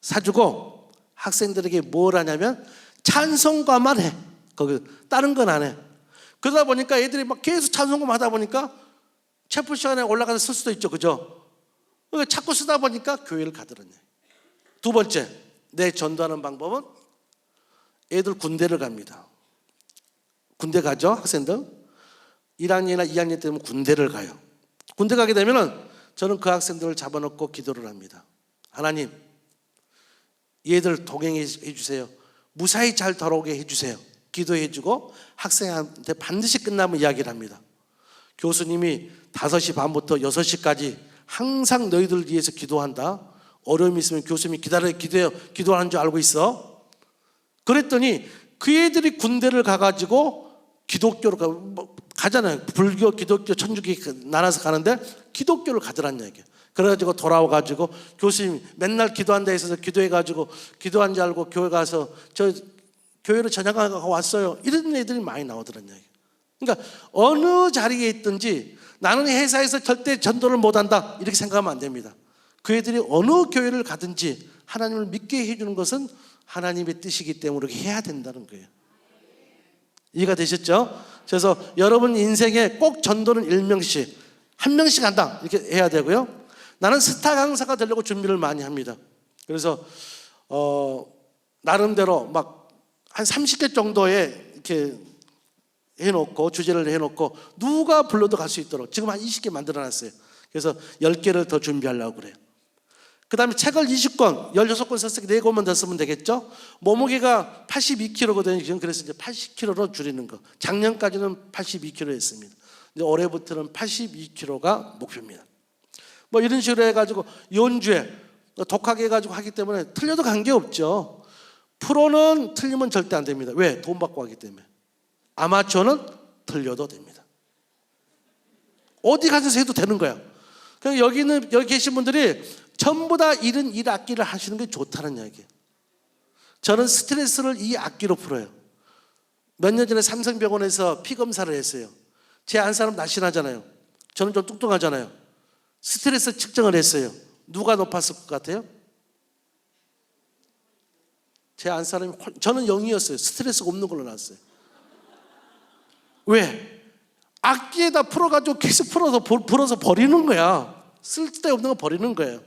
[SPEAKER 1] 사주고, 학생들에게 뭘 하냐면 찬송가만 해. 거기 다른 건 안 해. 그러다 보니까 애들이 막 계속 찬송가 하다 보니까 채플 시간에 올라가서 쓸 수도 있죠. 그죠? 그러니까 자꾸 쓰다 보니까 교회를 가더라고요. 두 번째, 내 전도하는 방법은 애들 군대를 갑니다. 군대 가죠, 학생들. 1학년이나 2학년 때면 군대를 가요. 군대 가게 되면은 저는 그 학생들을 잡아놓고 기도를 합니다. 하나님, 얘들 동행해 주세요. 무사히 잘 돌아오게 해주세요. 기도해주고 학생한테 반드시 끝나면 이야기를 합니다. 교수님이 5시 반부터 6시까지 항상 너희들 위해서 기도한다. 어려움이 있으면 교수님이 기도해요. 기도하는 줄 알고 있어. 그랬더니 그 애들이 군대를 가가지고 기독교로 가잖아요. 불교, 기독교, 천주교 나눠서 가는데 기독교를 가더란 얘기예요. 그래가지고 돌아와가지고 교수님 맨날 기도한다 해서 기도해가지고 기도한 줄 알고 교회 가서 저 교회로 전향하고 왔어요. 이런 애들이 많이 나오더란 얘기예요. 그러니까 어느 자리에 있든지 나는 회사에서 절대 전도를 못한다 이렇게 생각하면 안 됩니다. 그 애들이 어느 교회를 가든지 하나님을 믿게 해주는 것은 하나님의 뜻이기 때문에 그렇게 해야 된다는 거예요. 이해가 되셨죠? 그래서 여러분 인생에 꼭 전도는 1명씩, 1명씩 한다 이렇게 해야 되고요. 나는 스타 강사가 되려고 준비를 많이 합니다. 그래서 나름대로 막 한 30개 정도의 이렇게 해놓고 주제를 해놓고 누가 불러도 갈 수 있도록 지금 한 20개 만들어놨어요. 그래서 10개를 더 준비하려고 그래요. 그 다음에 책을 20권, 16권 썼으니까 4권만 더 쓰면 되겠죠? 몸무게가 82kg거든요. 지금 그래서 이제 80kg로 줄이는 거. 작년까지는 82kg 했습니다. 이제 올해부터는 82kg가 목표입니다. 뭐 이런 식으로 해가지고 연주에 독하게 해가지고 하기 때문에 틀려도 관계없죠. 프로는 틀리면 절대 안 됩니다. 왜? 돈 받고 하기 때문에. 아마추어는 틀려도 됩니다. 어디 가서 해도 되는 거야. 그러니까 여기 계신 분들이 전부 다 1악기를 하시는 게 좋다는 이야기예요. 저는 스트레스를 이 악기로 풀어요. 몇 년 전에 삼성병원에서 피 검사를 했어요. 제 안 사람 날씬하잖아요. 저는 좀 뚱뚱하잖아요. 스트레스 측정을 했어요. 누가 높았을 것 같아요? 제 안 사람이 저는 0이었어요. 스트레스가 없는 걸로 나왔어요. 왜? 악기에다 풀어가지고 계속 불어서 버리는 거야. 쓸데없는 거 버리는 거예요.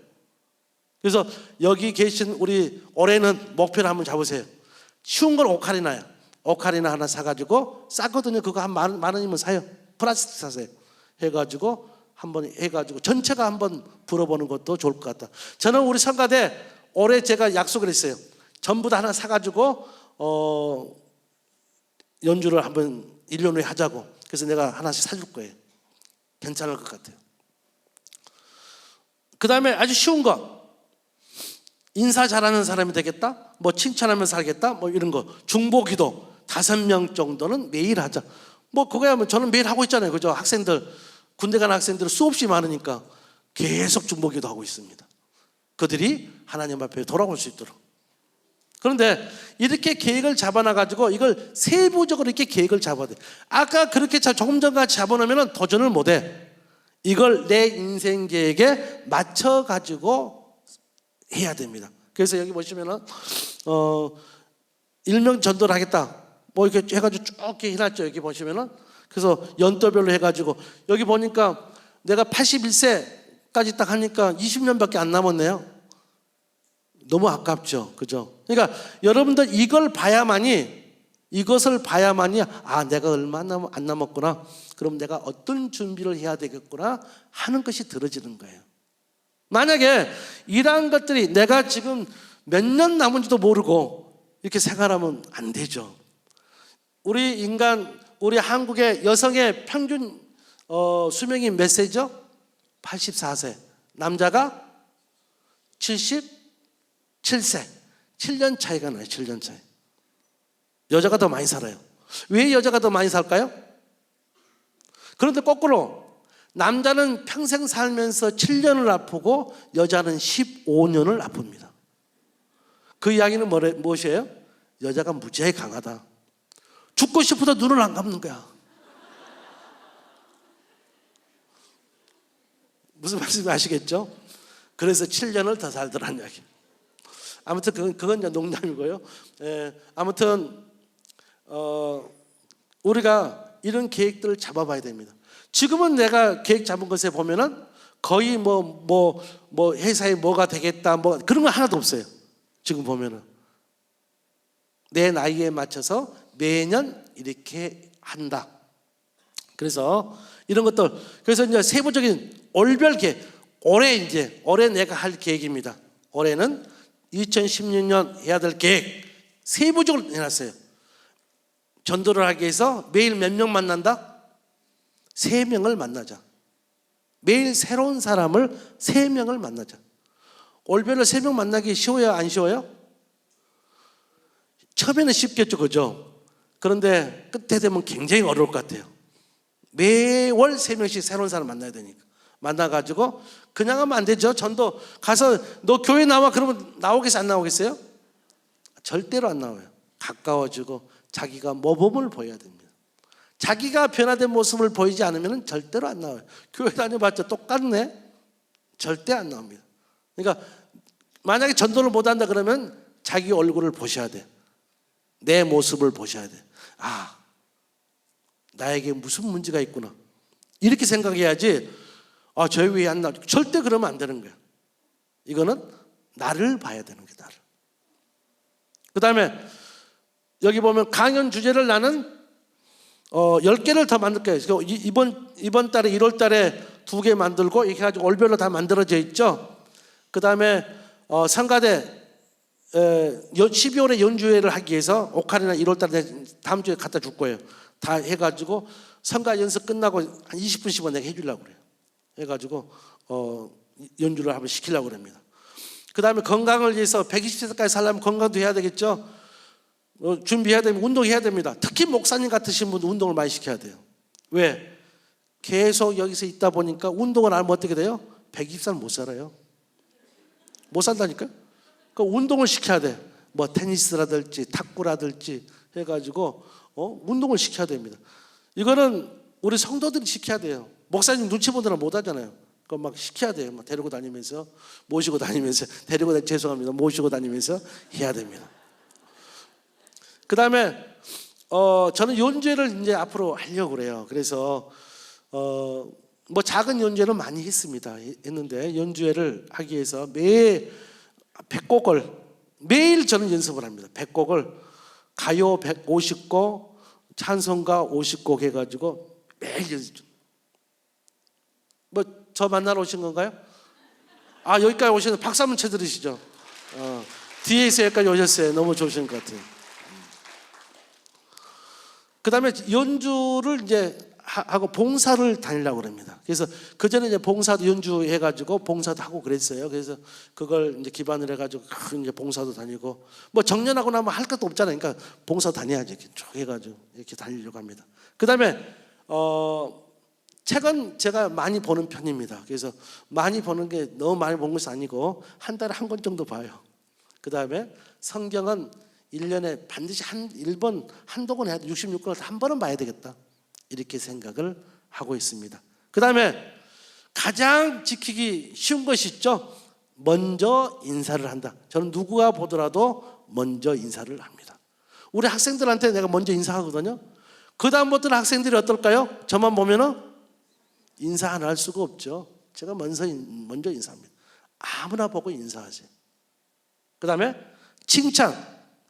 [SPEAKER 1] 그래서 여기 계신 우리 올해는 목표를 한번 잡으세요. 쉬운 건 오카리나야. 오카리나 하나 사가지고 싸거든요. 그거 한 만 원이면 사요. 플라스틱 사세요. 해가지고 한번 해가지고 전체가 한번 불어보는 것도 좋을 것 같다. 저는 우리 성가대 올해 제가 약속을 했어요. 전부 다 하나 사가지고 연주를 한번 1년 후에 하자고. 그래서 내가 하나씩 사줄 거예요. 괜찮을 것 같아요. 그 다음에 아주 쉬운 거. 인사 잘하는 사람이 되겠다. 뭐 칭찬하면서 살겠다. 뭐 이런 거. 중보기도 5명 정도는 매일 하자. 뭐 그거야 뭐 저는 매일 하고 있잖아요. 그죠? 학생들 군대 간 학생들 수없이 많으니까 계속 중보기도 하고 있습니다. 그들이 하나님 앞에 돌아올 수 있도록. 그런데 이렇게 계획을 잡아놔가지고 이걸 세부적으로 이렇게 계획을 잡아야 돼. 아까 그렇게 조금 전까지 잡아놓으면 도전을 못해. 이걸 내 인생 계획에 맞춰가지고 해야 됩니다. 그래서 여기 보시면은 1명 전도를 하겠다. 뭐 이렇게 해가지고 쭉 이렇게 해놨죠. 여기 보시면은. 그래서 연도별로 해가지고 여기 보니까 내가 81세까지 딱 하니까 20년밖에 안 남았네요. 너무 아깝죠. 그죠? 그러니까 여러분들 이것을 봐야만이 내가 얼마 안 남았구나. 그럼 내가 어떤 준비를 해야 되겠구나 하는 것이 들어지는 거예요. 만약에 이러한 것들이 내가 지금 몇 년 남은지도 모르고 이렇게 생활하면 안 되죠. 우리 한국의 여성의 평균 수명이 몇 세죠? 84세. 남자가 77세. 7년 차이가 나요. 7년 차이. 여자가 더 많이 살아요. 왜 여자가 더 많이 살까요? 그런데 거꾸로 남자는 평생 살면서 7년을 아프고 여자는 15년을 아픕니다. 그 이야기는 무엇이에요? 여자가 무지하게 강하다. 죽고 싶어도 눈을 안 감는 거야. 무슨 말씀인지 아시겠죠? 그래서 7년을 더 살더란 이야기. 아무튼 그건 농담이고요. 아무튼 우리가 이런 계획들을 잡아봐야 됩니다. 지금은 내가 계획 잡은 것에 보면은 거의 뭐 회사에 뭐가 되겠다 뭐 그런 거 하나도 없어요. 지금 보면은 내 나이에 맞춰서 매년 이렇게 한다. 그래서 이런 것들, 그래서 이제 세부적인 올별 계획, 올해 내가 할 계획입니다. 올해는 2016년 해야 될 계획 세부적으로 해놨어요. 전도를 하기 위해서 매일 몇 명 만난다? 3명을 만나자. 매일 새로운 사람을 3명을 만나자. 올별로 3명 만나기 쉬워요? 안 쉬워요? 처음에는 쉽겠죠, 그죠? 그런데 끝에 되면 굉장히 어려울 것 같아요. 매월 3명씩 새로운 사람 만나야 되니까. 만나가지고 그냥 하면 안 되죠. 전도 가서 너 교회 나와 그러면 나오겠어요? 안 나오겠어요? 절대로 안 나와요. 가까워지고 자기가 모범을 보여야 됩니다. 자기가 변화된 모습을 보이지 않으면 절대로 안 나와요. 교회 다녀봤자 똑같네? 절대 안 나옵니다. 그러니까 만약에 전도를 못한다 그러면 자기 얼굴을 보셔야 돼. 내 모습을 보셔야 돼. 아, 나에게 무슨 문제가 있구나. 이렇게 생각해야지. 아, 저희 왜 안 나오지? 절대 그러면 안 되는 거야. 이거는 나를 봐야 되는 게 나를. 그 다음에 여기 보면 강연 주제를 나는 10개를 더 만들 거예요. 이번 달에 1월 달에 2개 만들고 이렇게 해가지고 월별로 다 만들어져 있죠. 그 다음에 상가대 12월에 연주회를 하기 위해서 오카리나 1월 달에 다음 주에 갖다 줄 거예요. 다 해가지고 성가 연습 끝나고 한 20분씩만 내가 해주려고 그래요. 해가지고 연주를 한번 시키려고 합니다. 그 다음에 건강을 위해서 120세까지 살려면 건강도 해야 되겠죠. 준비해야 됩니다. 운동해야 됩니다. 특히 목사님 같으신 분들 운동을 많이 시켜야 돼요. 왜? 계속 여기서 있다 보니까 운동을 안 하면 어떻게 돼요? 120살 못 살아요. 못 산다니까요. 그러니까 운동을 시켜야 돼. 뭐 테니스라든지 탁구라든지 해가지고 운동을 시켜야 됩니다. 이거는 우리 성도들이 시켜야 돼요. 목사님 눈치 보느라 못 하잖아요. 그거 막 시켜야 돼요. 막 데리고 다니면서 모시고 다니면서 죄송합니다. 모시고 다니면서 해야 됩니다. 그 다음에 저는 연주회를 이제 앞으로 하려고 그래요. 그래서 뭐 작은 연주회는 많이 했는데 연주회를 하기 위해서 매 100곡을 매일 저는 연습을 합니다. 100곡을 가요 150곡, 찬송가 50곡 해가지고 매일 연습. 뭐 저 만나러 오신 건가요? 아, 여기까지 오시는 박수 한번 쳐드리시죠. 뒤에서 여기까지 오셨어요. 너무 좋으신 것 같아요. 그 다음에 연주를 이제 하고 봉사를 다니려고 합니다. 그래서 그 전에 이제 봉사도 연주해가지고 봉사도 하고 그랬어요. 그래서 그걸 이제 기반을 해가지고 이제 봉사도 다니고 뭐 정년하고 나면 할 것도 없잖아요. 그러니까 봉사 다녀야지 이렇게 쭉 해가지고 이렇게 다니려고 합니다. 그 다음에 책은 제가 많이 보는 편입니다. 그래서 많이 보는 게 너무 많이 본 것이 아니고 한 달에 한 권 정도 봐요. 그 다음에 성경은 1년에 반드시 한독은 해야 돼. 66권을 한 번은 봐야 되겠다. 이렇게 생각을 하고 있습니다. 그 다음에 가장 지키기 쉬운 것이 있죠. 먼저 인사를 한다. 저는 누구가 보더라도 먼저 인사를 합니다. 우리 학생들한테 내가 먼저 인사하거든요. 그 다음부터는 학생들이 어떨까요? 저만 보면은 인사 안 할 수가 없죠. 제가 먼저 인사합니다. 아무나 보고 인사하세요. 그 다음에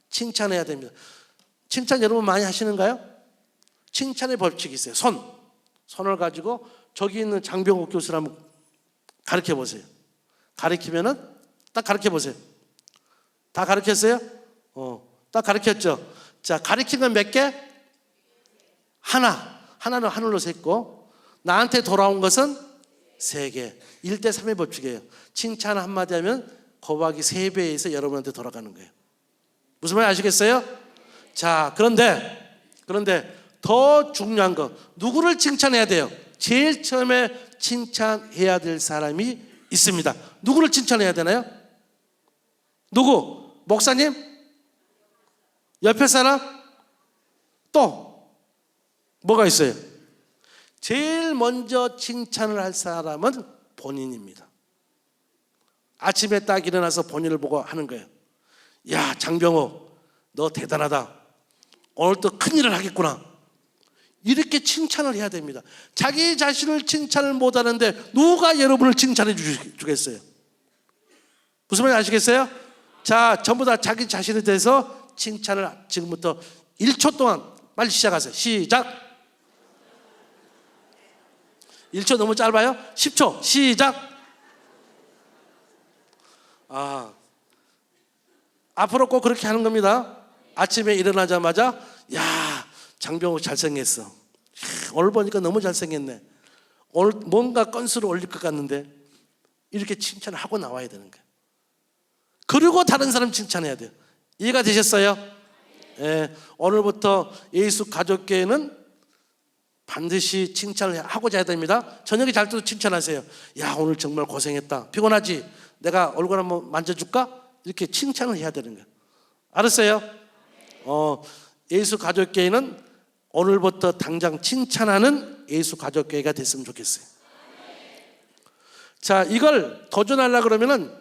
[SPEAKER 1] 칭찬해야 됩니다. 칭찬 여러분 많이 하시는가요? 칭찬의 법칙이 있어요. 손을 가지고 저기 있는 장병욱 교수를 한번 가르쳐 보세요. 가르치면은 딱 가르쳐 보세요. 다 가르쳤어요? 딱 가르쳤죠. 자, 가르친 건 몇 개? 하나는 하늘로 샜고 나한테 돌아온 것은 3개. 1대3의 법칙이에요. 칭찬 한마디 하면 곱하기 3배에서 여러분한테 돌아가는 거예요. 무슨 말인지 아시겠어요? 자, 그런데 더 중요한 거, 누구를 칭찬해야 돼요? 제일 처음에 칭찬해야 될 사람이 있습니다. 누구를 칭찬해야 되나요? 누구? 목사님? 옆에 사람? 또 뭐가 있어요? 제일 먼저 칭찬을 할 사람은 본인입니다. 아침에 딱 일어나서 본인을 보고 하는 거예요. 야, 장병호, 너 대단하다. 오늘 또 큰일을 하겠구나. 이렇게 칭찬을 해야 됩니다. 자기 자신을 칭찬을 못하는데 누가 여러분을 칭찬해 주겠어요? 무슨 말인지 아시겠어요? 자, 전부 다 자기 자신에 대해서 칭찬을 지금부터 1초 동안 빨리 시작하세요. 시작. 1초 너무 짧아요? 10초 시작. 앞으로 꼭 그렇게 하는 겁니다. 아침에 일어나자마자 야, 장병호 잘생겼어. 오늘 보니까 너무 잘생겼네. 오늘 뭔가 건수를 올릴 것 같는데, 이렇게 칭찬을 하고 나와야 되는 거예요. 그리고 다른 사람 칭찬해야 돼요. 이해가 되셨어요? 예, 오늘부터 예수 가족교회는 반드시 칭찬을 하고자 해야 됩니다. 저녁에 잘 때도 칭찬하세요. 야, 오늘 정말 고생했다. 피곤하지? 내가 얼굴 한번 만져줄까? 이렇게 칭찬을 해야 되는 거예요. 알았어요? 예수 가족교회는 오늘부터 당장 칭찬하는 예수 가족교회가 됐으면 좋겠어요. 자, 이걸 도전하려고 그러면은,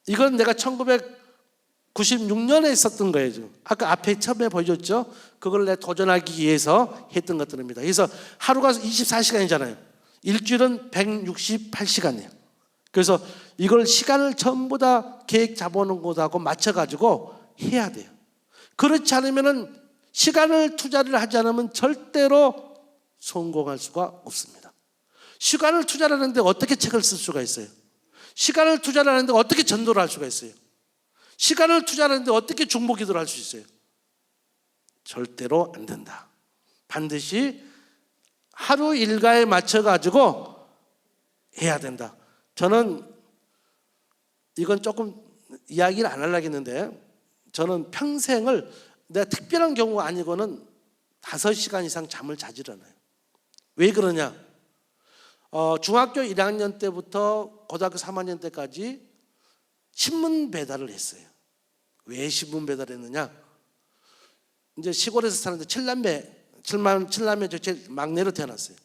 [SPEAKER 1] 이건 내가 1996년에 썼던 거예요. 아까 앞에 처음에 보여줬죠? 그걸 내가 도전하기 위해서 했던 것들입니다. 그래서 하루가 24시간이잖아요. 일주일은 168시간이에요. 그래서 이걸 시간을 전부 다 계획 잡아놓은 것하고 맞춰가지고 해야 돼요. 그렇지 않으면은, 시간을 투자를 하지 않으면 절대로 성공할 수가 없습니다. 시간을 투자를 하는데 어떻게 책을 쓸 수가 있어요? 시간을 투자를 하는데 어떻게 전도를 할 수가 있어요? 시간을 투자하는데 어떻게 중보기도를 할 수 있어요? 절대로 안 된다. 반드시 하루 일과에 맞춰가지고 해야 된다. 저는 이건 조금 이야기를 안 하려고 했는데, 저는 평생을 내가 특별한 경우가 아니고는 5시간 이상 잠을 자질 않아요. 왜 그러냐? 중학교 1학년 때부터 고등학교 3학년 때까지 신문 배달을 했어요. 왜 신문 배달을 했느냐? 이제 시골에서 사는데 칠남매 제 막내로 태어났어요.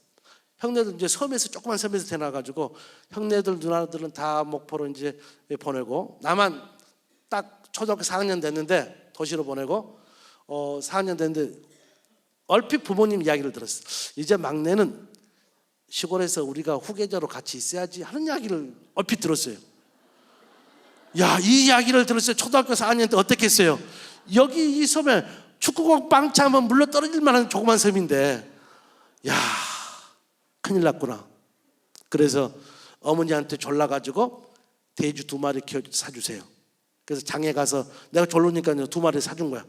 [SPEAKER 1] 형네들 이제 섬에서, 조그만 섬에서 태어나가지고 형네들 누나들은 다 목포로 이제 보내고, 나만 딱 초등학교 4학년 됐는데 도시로 보내고, 4학년 됐는데 얼핏 부모님 이야기를 들었어요. 이제 막내는 시골에서 우리가 후계자로 같이 있어야지 하는 이야기를 얼핏 들었어요. 야, 이 이야기를 들었어요. 초등학교 4학년 때 어떻게 했어요? 여기 이 섬에 축구공 빵 차면 물러 떨어질 만한 조그만 섬인데, 야, 큰일 났구나. 그래서 어머니한테 졸라가지고 돼지 2마리 사주세요. 그래서 장에 가서 내가 졸르니까 2마리 사준 거야.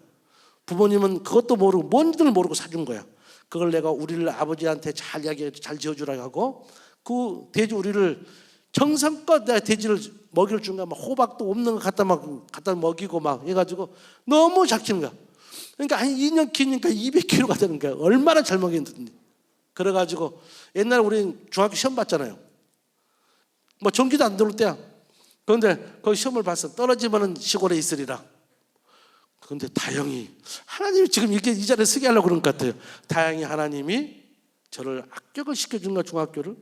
[SPEAKER 1] 부모님은 그것도 모르고, 뭔지를 모르고 사준 거야. 그걸 내가 우리를 아버지한테 잘 이야기해서 잘 지어주라고 하고, 그 돼지 우리를 정성껏 내가 돼지를 먹이를 준 거야. 막 호박도 없는 거 갖다 먹이고 막 해가지고 너무 잘 키는 거야. 그러니까 한 2년 키니까 200kg가 되는 거야. 얼마나 잘 먹였는지. 그래가지고 옛날에 우리 중학교 시험 봤잖아요. 뭐 전기도 안 들어올 때야. 그런데 거기 시험을 봤어. 떨어지면은 시골에 있으리라. 그런데 다행히 하나님이 지금 이렇게 이 자리에 서게 하려고 그런 것 같아요. 다행히 하나님이 저를 합격을 시켜준 거야, 중학교를.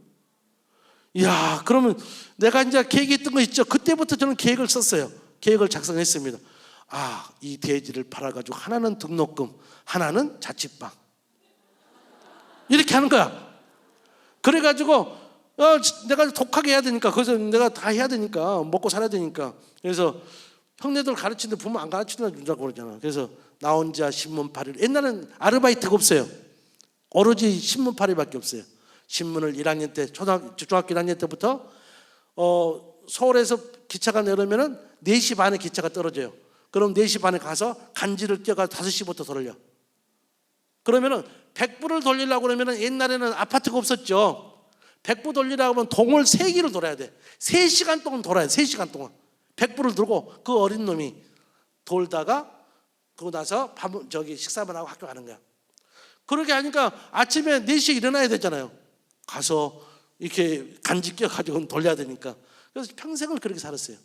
[SPEAKER 1] 이야, 그러면 내가 이제 계획했던 거 있죠. 그때부터 저는 계획을 썼어요. 계획을 작성했습니다. 이 돼지를 팔아가지고 하나는 등록금, 하나는 자취방, 이렇게 하는 거야. 그래가지고 내가 독하게 해야 되니까, 그래서 내가 다 해야 되니까, 먹고 살아야 되니까. 그래서 형네들 가르치는데 부모 안 가르치는 준다고 그러잖아. 그래서 나 혼자 신문팔이를, 옛날엔 아르바이트가 없어요. 오로지 신문팔이밖에 없어요. 신문을 1학년 때, 중학교 1학년 때부터 서울에서 기차가 내려면은 4시 반에 기차가 떨어져요. 그럼 4시 반에 가서 간지를 껴가지고 5시부터 돌려. 그러면은 100부를 돌리려고 그러면은, 옛날에는 아파트가 없었죠. 100부 돌리려고 하면 동을 3개를 돌아야 돼. 3시간 동안 돌아야 돼. 3시간 동안 100부를 들고 그 어린 놈이 돌다가, 그러고 나서 식사만 하고 학교 가는 거야. 그렇게 하니까 아침에 4시에 일어나야 되잖아요. 가서 이렇게 간지 껴가지고 돌려야 되니까. 그래서 평생을 그렇게 살았어요.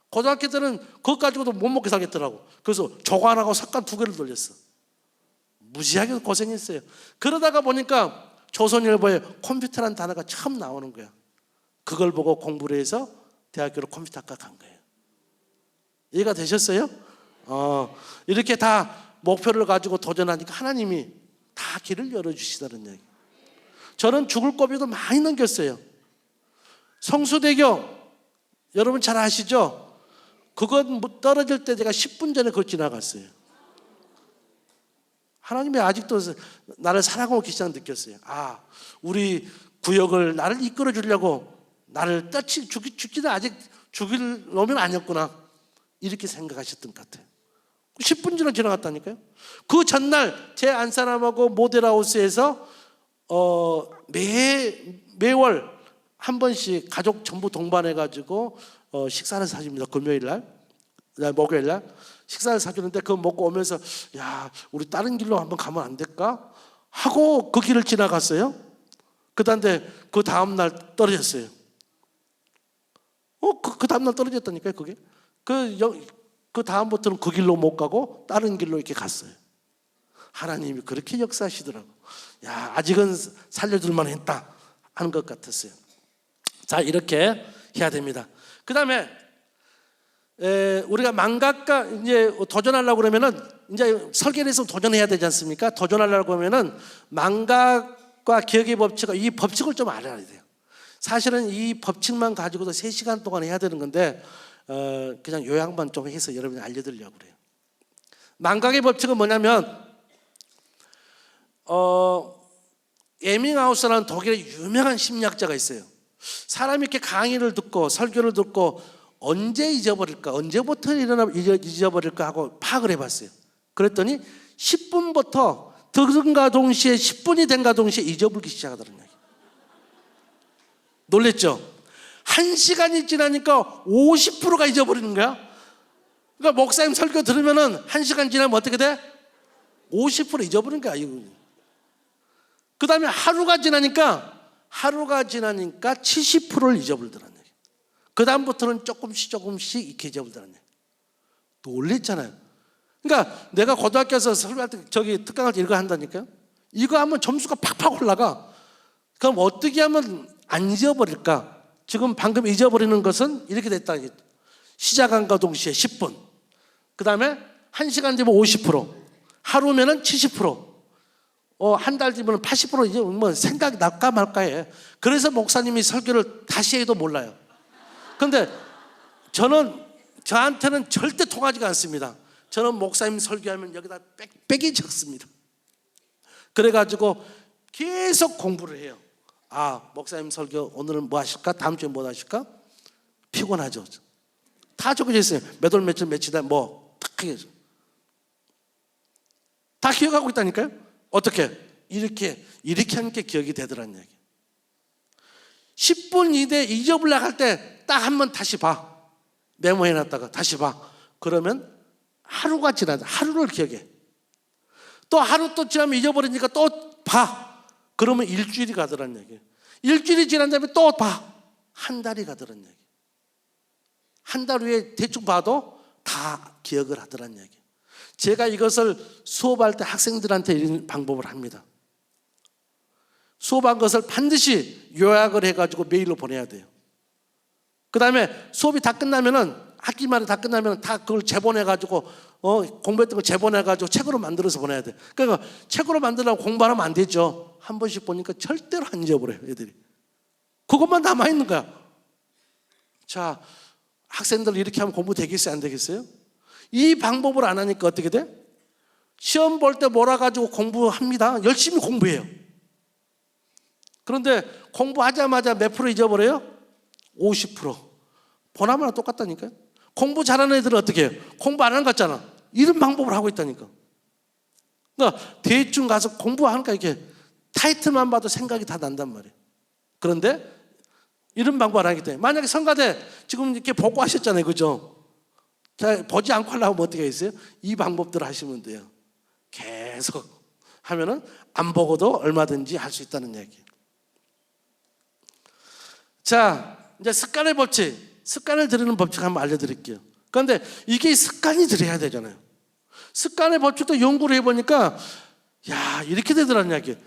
[SPEAKER 1] 고등학교 때는 그것 가지고도 못 먹게 살겠더라고. 그래서 조간하고 삭간 2개를 돌렸어. 무지하게 고생했어요. 그러다가 보니까 조선일보에 컴퓨터라는 단어가 처음 나오는 거야. 그걸 보고 공부를 해서 대학교로 컴퓨터학과 간 거예요. 이해가 되셨어요? 이렇게 다 목표를 가지고 도전하니까 하나님이 다 길을 열어주시다는 얘기. 저는 죽을 고비도 많이 넘겼어요. 성수대교 여러분 잘 아시죠? 그건 떨어질 때 제가 10분 전에 그걸 지나갔어요. 하나님이 아직도 나를 사랑하고 계시다는 느꼈어요. 우리 구역을 나를 이끌어 주려고 나를 죽지도 아직 죽일 놈은 아니었구나 이렇게 생각하셨던 것 같아요. 10분 지나갔다니까요. 그 전날 제 안사람하고 모델하우스에서 매월 한 번씩 가족 전부 동반해가지고 식사를 사줍니다. 금요일날, 목요일날 식사를 사주는데 그거 먹고 오면서 야 우리 다른 길로 한번 가면 안 될까 하고 그 길을 지나갔어요. 그런데 그 다음날 떨어졌어요. 그 다음날 떨어졌다니까요. 그게 그 다음부터는 그 길로 못 가고 다른 길로 이렇게 갔어요. 하나님이 그렇게 역사하시더라고. 야 아직은 살려둘만 했다 하는 것 같았어요. 자 이렇게 해야 됩니다. 그 다음에 우리가 망각과 이제 도전하려고 그러면은 이제 설계를 해서 도전해야 되지 않습니까? 도전하려고 하면은 망각과 기억의 법칙, 이 법칙을 좀 알아야 돼요. 사실은 이 법칙만 가지고도 3시간 동안 해야 되는 건데 그냥 요약만 좀 해서 여러분이 알려드리려고 그래요. 망각의 법칙은 뭐냐면 에밍하우스라는 독일의 유명한 심리학자가 있어요. 사람이 이렇게 강의를 듣고 설교를 듣고 언제 잊어버릴까, 언제부터 잊어버릴까 하고 파악을 해봤어요. 그랬더니 10분부터 들은가 동시에 10분이 된가 동시에 잊어버리기 시작하더라고요. 놀랬죠? 1시간이 지나니까 50%가 잊어버리는 거야. 그러니까 목사님 설교 들으면은 1시간 지나면 어떻게 돼? 50% 잊어버리는 거야. 그 다음에 하루가 지나니까 70%를 잊어버리더라는 얘기예요. 그 다음부터는 조금씩 이렇게 잊어버리더라는 얘기예요. 놀랬잖아요. 그러니까 내가 고등학교에서 설교할 때 특강할 때 이거 한다니까요. 이거 하면 점수가 팍팍 올라가. 그럼 어떻게 하면 안 잊어버릴까? 지금 방금 잊어버리는 것은 이렇게 됐다. 시작한과 동시에 10분. 그 다음에 1시간 뒤면 50%. 하루면은 70%. 한 달 뒤면 80% 이제 뭐 생각이 날까 말까 해. 그래서 목사님이 설교를 다시 해도 몰라요. 그런데 저한테는 절대 통하지가 않습니다. 저는 목사님 설교하면 여기다 빽빽이 적습니다. 그래가지고 계속 공부를 해요. 목사님 설교 오늘은 뭐 하실까? 다음 주에 뭐 하실까? 피곤하죠. 다 적어져 있어요. 몇 월 며칠 며칠에 딱 해야죠. 다 기억하고 있다니까요. 어떻게? 이렇게 하는 게 기억이 되더라는 얘기. 10분 이내 잊어버리려고 할 때 딱 한 번 다시 봐. 메모해놨다가 다시 봐. 그러면 하루가 지나자. 하루를 기억해. 또 하루 또 지나면 잊어버리니까 또 봐. 그러면 일주일이 가더라는 얘기예요. 일주일이 지난 다음에 또 봐. 한 달이 가더라는 얘기예요. 한 달 후에 대충 봐도 다 기억을 하더라는 얘기예요. 제가 이것을 수업할 때 학생들한테 이런 방법을 합니다. 수업한 것을 반드시 요약을 해가지고 메일로 보내야 돼요. 그 다음에 수업이 다 끝나면은 학기 말에 다 끝나면 다 그걸 재본해가지고 공부했던 걸 재본해가지고 책으로 만들어서 보내야 돼. 그러니까 책으로 만들려고 공부하면 안 되죠. 한 번씩 보니까 절대로 안 잊어버려요, 애들이. 그것만 남아있는 거야. 자, 학생들 이렇게 하면 공부 되겠어요, 안 되겠어요? 이 방법을 안 하니까 어떻게 돼? 시험 볼 때 몰아가지고 공부합니다. 열심히 공부해요. 그런데 공부하자마자 몇 프로 잊어버려요? 50%. 보나마나 똑같다니까요. 공부 잘하는 애들은 어떻게 해요? 공부 안 하는 것 같잖아. 이런 방법을 하고 있다니까. 그러니까 대충 가서 공부하니까 이렇게 타이틀만 봐도 생각이 다 난단 말이에요. 그런데 이런 방법을 하기 때문에 만약에 성가대 지금 이렇게 보고 하셨잖아요. 그죠? 자, 보지 않고 하려고 하면 어떻게 있어요? 이 방법들을 하시면 돼요. 계속 하면은 안 보고도 얼마든지 할 수 있다는 얘기예요. 자, 이제 습관의 법칙, 습관을 들이는 법칙 한번 알려드릴게요. 그런데 이게 습관이 들어야 되잖아요. 습관의 법칙도 연구를 해보니까 이렇게 되더라는 이야기예요.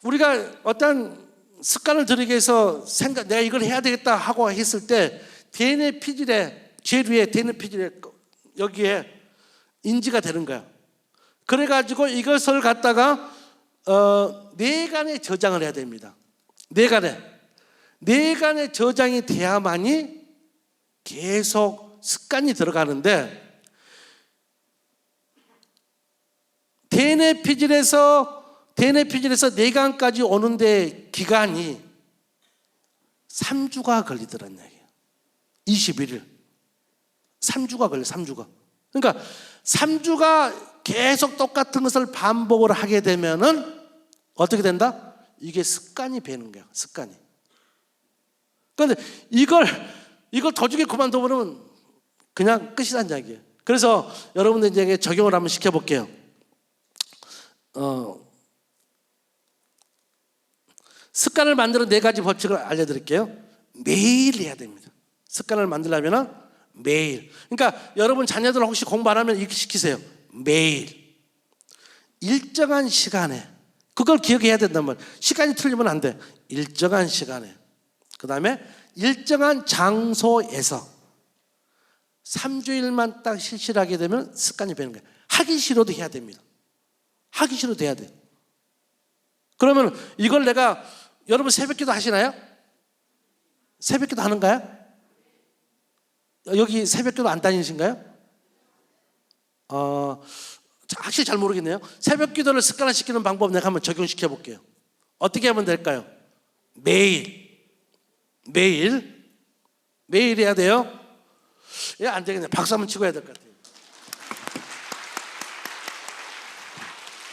[SPEAKER 1] 우리가 어떤 습관을 들이기 위해서 내가 이걸 해야 되겠다 하고 했을 때 DNA 피질에 제일 위에 DNA 피질에 여기에 인지가 되는 거야. 그래가지고 이것을 갖다가 뇌간에 저장을 해야 됩니다. 뇌간에 저장이 돼야만이 계속 습관이 들어가는데 DNA 피질에서 뇌간까지 오는데 기간이 3주가 걸리더란 얘기예요. 21일. 3주가 걸려, 3주가. 그러니까 3주가 계속 똑같은 것을 반복을 하게 되면은 어떻게 된다? 이게 습관이 배는 거야, 습관이. 그런데 이걸 도중에 그만둬버리면 그냥 끝이란 이야기예요. 그래서 여러분들 이제 적용을 한번 시켜볼게요. 습관을 만드는 4가지 법칙을 알려드릴게요. 매일 해야 됩니다. 습관을 만들려면 매일. 그러니까 여러분 자녀들 혹시 공부 안 하면 이렇게 시키세요. 매일 일정한 시간에, 그걸 기억해야 된단 말이에요. 시간이 틀리면 안 돼. 일정한 시간에, 그 다음에 일정한 장소에서 3주일만 딱 실시를 하게 되면 습관이 되는 거예요. 하기 싫어도 해야 됩니다. 하기 싫어도 해야 돼요. 그러면 이걸 내가, 여러분 새벽기도 하시나요? 새벽기도 하는가요? 여기 새벽기도 안 다니신가요? 확실히 잘 모르겠네요. 새벽기도를 습관화시키는 방법 내가 한번 적용시켜 볼게요. 어떻게 하면 될까요? 매일 해야 돼요. 예, 안 되겠네. 박수 한번 치고 해야 될 것 같아요.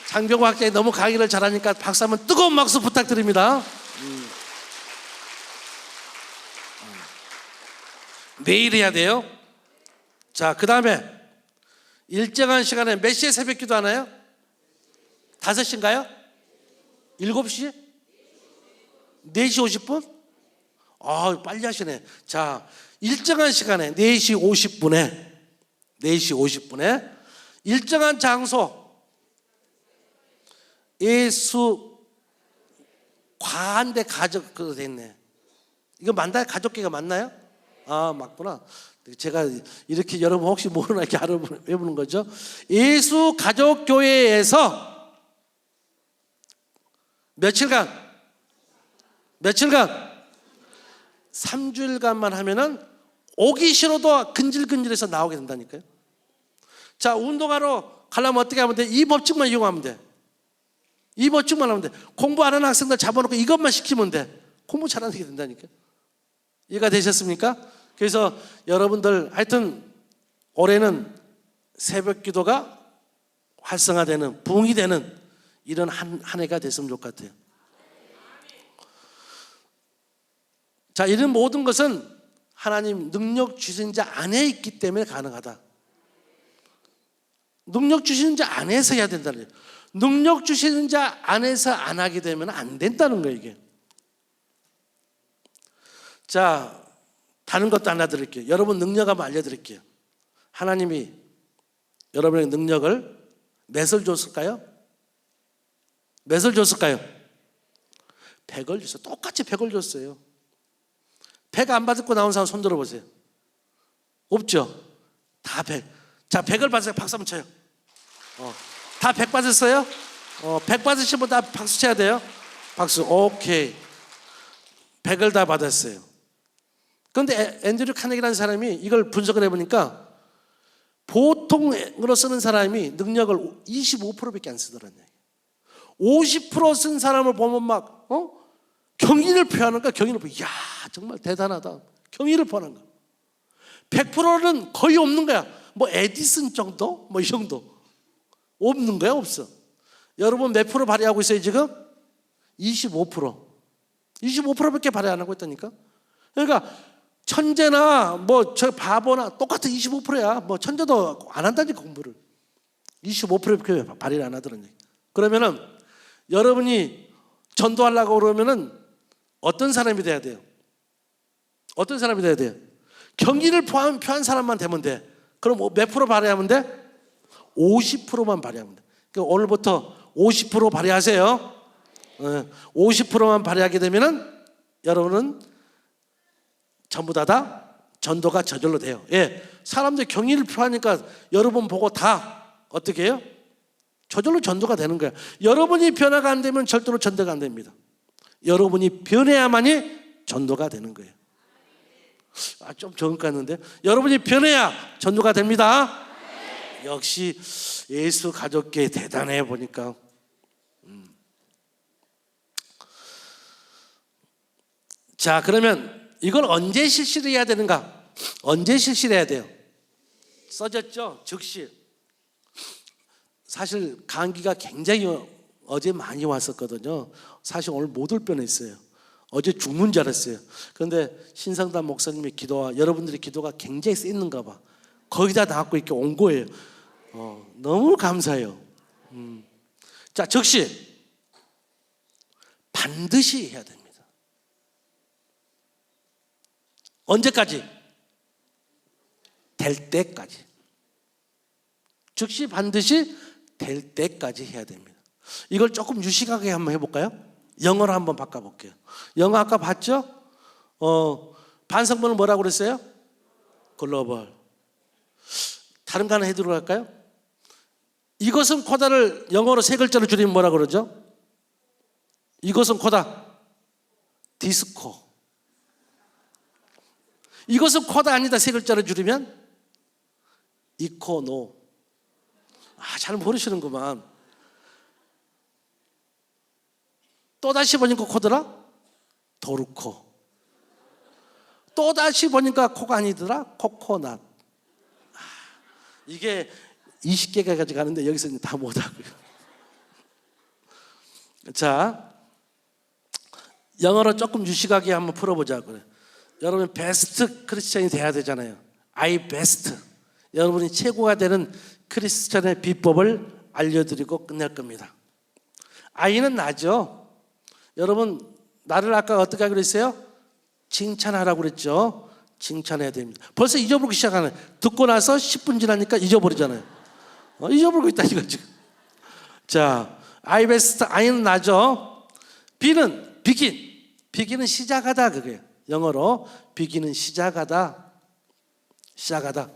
[SPEAKER 1] 장병호 학장이 너무 강의를 잘하니까 박수 한번 뜨거운 박수 부탁드립니다. 매일 해야 돼요. 자, 그 다음에 일정한 시간에 몇 시에 새벽 기도 하나요? 5시인가요? 7시? 4시 50분? 빨리 하시네. 자, 일정한 시간에 4시 50분에 일정한 장소, 예수 과한대 가족, 그거 됐네. 이거 맞나요? 가족계가 맞나요? 맞구나. 제가 이렇게 여러분 혹시 모르나 이렇게 알아보는 거죠. 예수 가족교회에서 며칠간 3주일간만 하면은 오기 싫어도 근질근질해서 나오게 된다니까요. 자, 운동하러 가려면 어떻게 하면 돼? 이 법칙만 이용하면 돼. 이 법칙만 하면 돼. 공부 안 하는 학생들 잡아놓고 이것만 시키면 돼. 공부 잘하게 된다니까요. 이해가 되셨습니까? 그래서 여러분들 하여튼 올해는 새벽 기도가 활성화되는, 부흥이 되는 이런 한 해가 됐으면 좋을 것 같아요. 자, 이런 모든 것은 하나님 능력 주신 자 안에 있기 때문에 가능하다. 능력 주시는 자 안에서 해야 된다는 거예요. 능력 주시는 자 안에서 안 하게 되면 안 된다는 거예요, 이게. 자, 다른 것도 하나 드릴게요. 여러분 능력 한번 알려드릴게요. 하나님이 여러분의 능력을 몇을 줬을까요? 몇을 줬을까요? 100을 줬어요. 똑같이 100을 줬어요. 100 안 받고 나온 사람 손 들어보세요. 없죠? 다 100. 자, 100을 받으세요. 박수 한번 쳐요. 다 100 받았어요? 100 받으신 분 다 박수 쳐야 돼요. 박수. 오케이. 100을 다 받았어요. 그런데 앤드류 카네기라는 사람이 이걸 분석을 해보니까 보통으로 쓰는 사람이 능력을 25%밖에 안 쓰더라는 얘기예요. 50% 쓴 사람을 보면 막 경의를 표하는 거야. 경의를 표해. 이야, 정말 대단하다. 경의를 표하는 거야. 100%는 거의 없는 거야. 뭐 에디슨 정도? 뭐 이 정도. 없는 거야, 없어. 여러분 몇 프로 발휘하고 있어요, 지금? 25%. 25%밖에 발휘 안 하고 있다니까. 그러니까 천재나 뭐 저 바보나 똑같은 25%야. 뭐 천재도 안 한다니까, 공부를. 25%밖에 발휘를 안 하더라는 얘기. 그러면은 여러분이 전도하려고 그러면은 어떤 사람이 돼야 돼요? 어떤 사람이 돼야 돼요? 경기를 표한 사람만 되면 돼. 그럼 몇 프로 발휘하면 돼? 50%만 발휘하면 돼. 그러니까 오늘부터 50% 발휘하세요. 50%만 발휘하게 되면은 여러분은 전부 다 전도가 저절로 돼요. 예, 사람들 경의를 표하니까 여러분 보고 다 어떻게 해요? 저절로 전도가 되는 거예요. 여러분이 변화가 안 되면 절대로 전도가 안 됩니다. 여러분이 변해야만이 전도가 되는 거예요. 좀 적은 것 같는데, 여러분이 변해야 전도가 됩니다. 역시 예수 가족계 대단해 보니까. 자, 그러면 이걸 언제 실시를 해야 되는가? 언제 실시를 해야 돼요? 써졌죠? 즉시. 사실 감기가 굉장히 어제 많이 왔었거든요. 사실 오늘 못 올 뻔했어요. 어제 죽는 줄 알았어요. 그런데 신성담 목사님의 기도와 여러분들의 기도가 굉장히 셌는가 봐. 거기다 닿고 이렇게 온 거예요. 너무 감사해요. 자, 즉시 반드시 해야 됩니다. 언제까지? 될 때까지. 즉시 반드시 될 때까지 해야 됩니다. 이걸 조금 유식하게 한번 해볼까요? 영어로 한번 바꿔볼게요. 영어 아까 봤죠? 반성문은 뭐라고 그랬어요? 글로벌. 다른 거 하나 해드리러 갈까요? 이것은 코다를 영어로 세 글자로 줄이면 뭐라고 그러죠? 이것은 코다. 디스코. 이것은 코다 아니다 세 글자로 줄이면 이코노. 잘 모르시는구만. 또다시 보니까 코더라? 도르코. 또다시 보니까 코가 아니더라? 코코넛. 이게 20개까지 가는데 여기서는 다 못하고요. 자, 영어로 조금 유식하게 한번 풀어보자 그래. 여러분 베스트 크리스천이 돼야 되잖아요. I best. 여러분이 최고가 되는 크리스천의 비법을 알려드리고 끝낼 겁니다. I는 나죠. 여러분 나를 아까 어떻게 하기로 했어요? 칭찬하라고 그랬죠. 칭찬해야 됩니다. 벌써 잊어버리기 시작하네. 듣고 나서 10분 지나니까 잊어버리잖아요. 잊어버리고 있다니까 지금. 자, I best, I는 나죠. B는 begin. begin은 시작하다 그게 영어로 begin은 시작하다. 시작하다.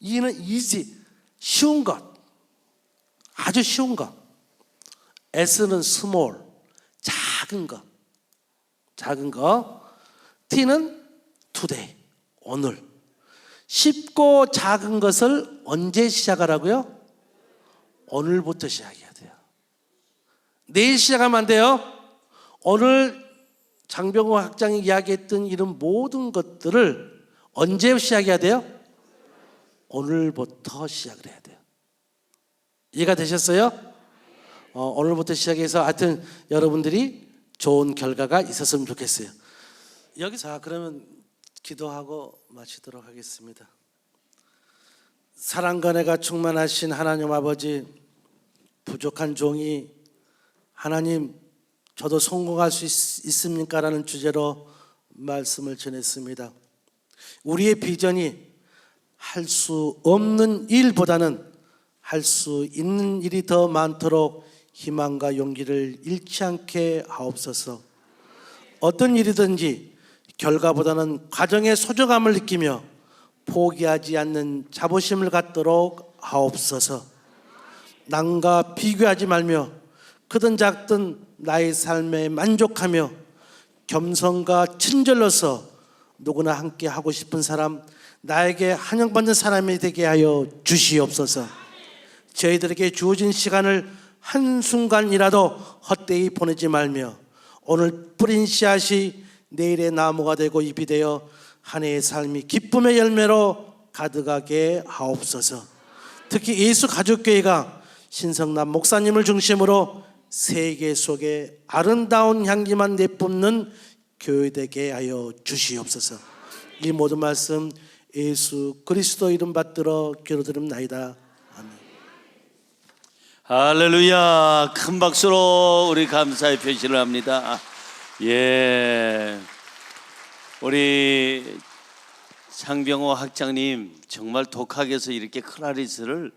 [SPEAKER 1] E는 easy, 쉬운 것, 아주 쉬운 것. S는 small, 작은 것, 작은 것. T는 today, 오늘. 쉽고 작은 것을 언제 시작하라고요? 오늘부터 시작해야 돼요. 내일 시작하면 안 돼요. 오늘 장병호 학장이 이야기했던 이런 모든 것들을 언제 시작해야 돼요? 오늘부터 시작을 해야 돼요. 이해가 되셨어요? 오늘부터 시작해서 하여튼 여러분들이 좋은 결과가 있었으면 좋겠어요. 여기서 그러면 기도하고 마치도록 하겠습니다. 사랑과 은혜가 충만하신 하나님 아버지, 부족한 종이 하나님 저도 성공할 수 있습니까? 라는 주제로 말씀을 전했습니다. 우리의 비전이 할 수 없는 일보다는 할 수 있는 일이 더 많도록 희망과 용기를 잃지 않게 하옵소서. 어떤 일이든지 결과보다는 과정의 소중함을 느끼며 포기하지 않는 자부심을 갖도록 하옵소서. 남과 비교하지 말며 크든 작든 나의 삶에 만족하며 겸손과 친절로서 누구나 함께 하고 싶은 사람, 나에게 환영받는 사람이 되게 하여 주시옵소서. 저희들에게 주어진 시간을 한순간이라도 헛되이 보내지 말며 오늘 뿌린 씨앗이 내일의 나무가 되고 잎이 되어 한 해의 삶이 기쁨의 열매로 가득하게 하옵소서. 특히 예수 가족교회가 신성남 목사님을 중심으로 세계 속에 아름다운 향기만 내뿜는 교회되게 하여 주시옵소서. 이 모든 말씀 예수 그리스도 이름 받들어 기도드립나이다. 아멘.
[SPEAKER 2] 할렐루야. 큰 박수로 우리 감사의 표시를 합니다. 예, 우리 장병호 학장님 정말 독학에서 이렇게 클라리스를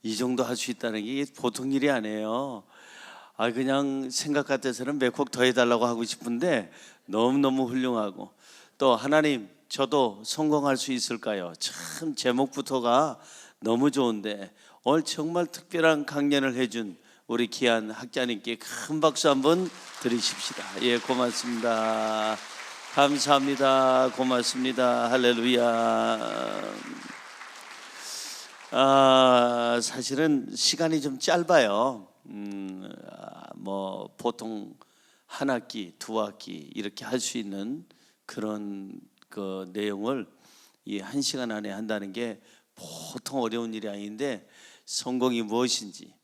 [SPEAKER 2] 이 정도 할 수 있다는 게 보통 일이 아니에요. 그냥 생각 같아서는 몇 곡 더 해달라고 하고 싶은데 너무너무 훌륭하고, 또 하나님 저도 성공할 수 있을까요? 참 제목부터가 너무 좋은데 오늘 정말 특별한 강연을 해준 우리 귀한 학자님께 큰 박수 한번 드리십시다. 예, 고맙습니다. 감사합니다. 고맙습니다. 할렐루야. 사실은 시간이 좀 짧아요. 보통 한 학기, 두 학기 이렇게 할 수 있는 그런 그 내용을 이 1시간 안에 한다는 게 보통 어려운 일이 아닌데 성공이 무엇인지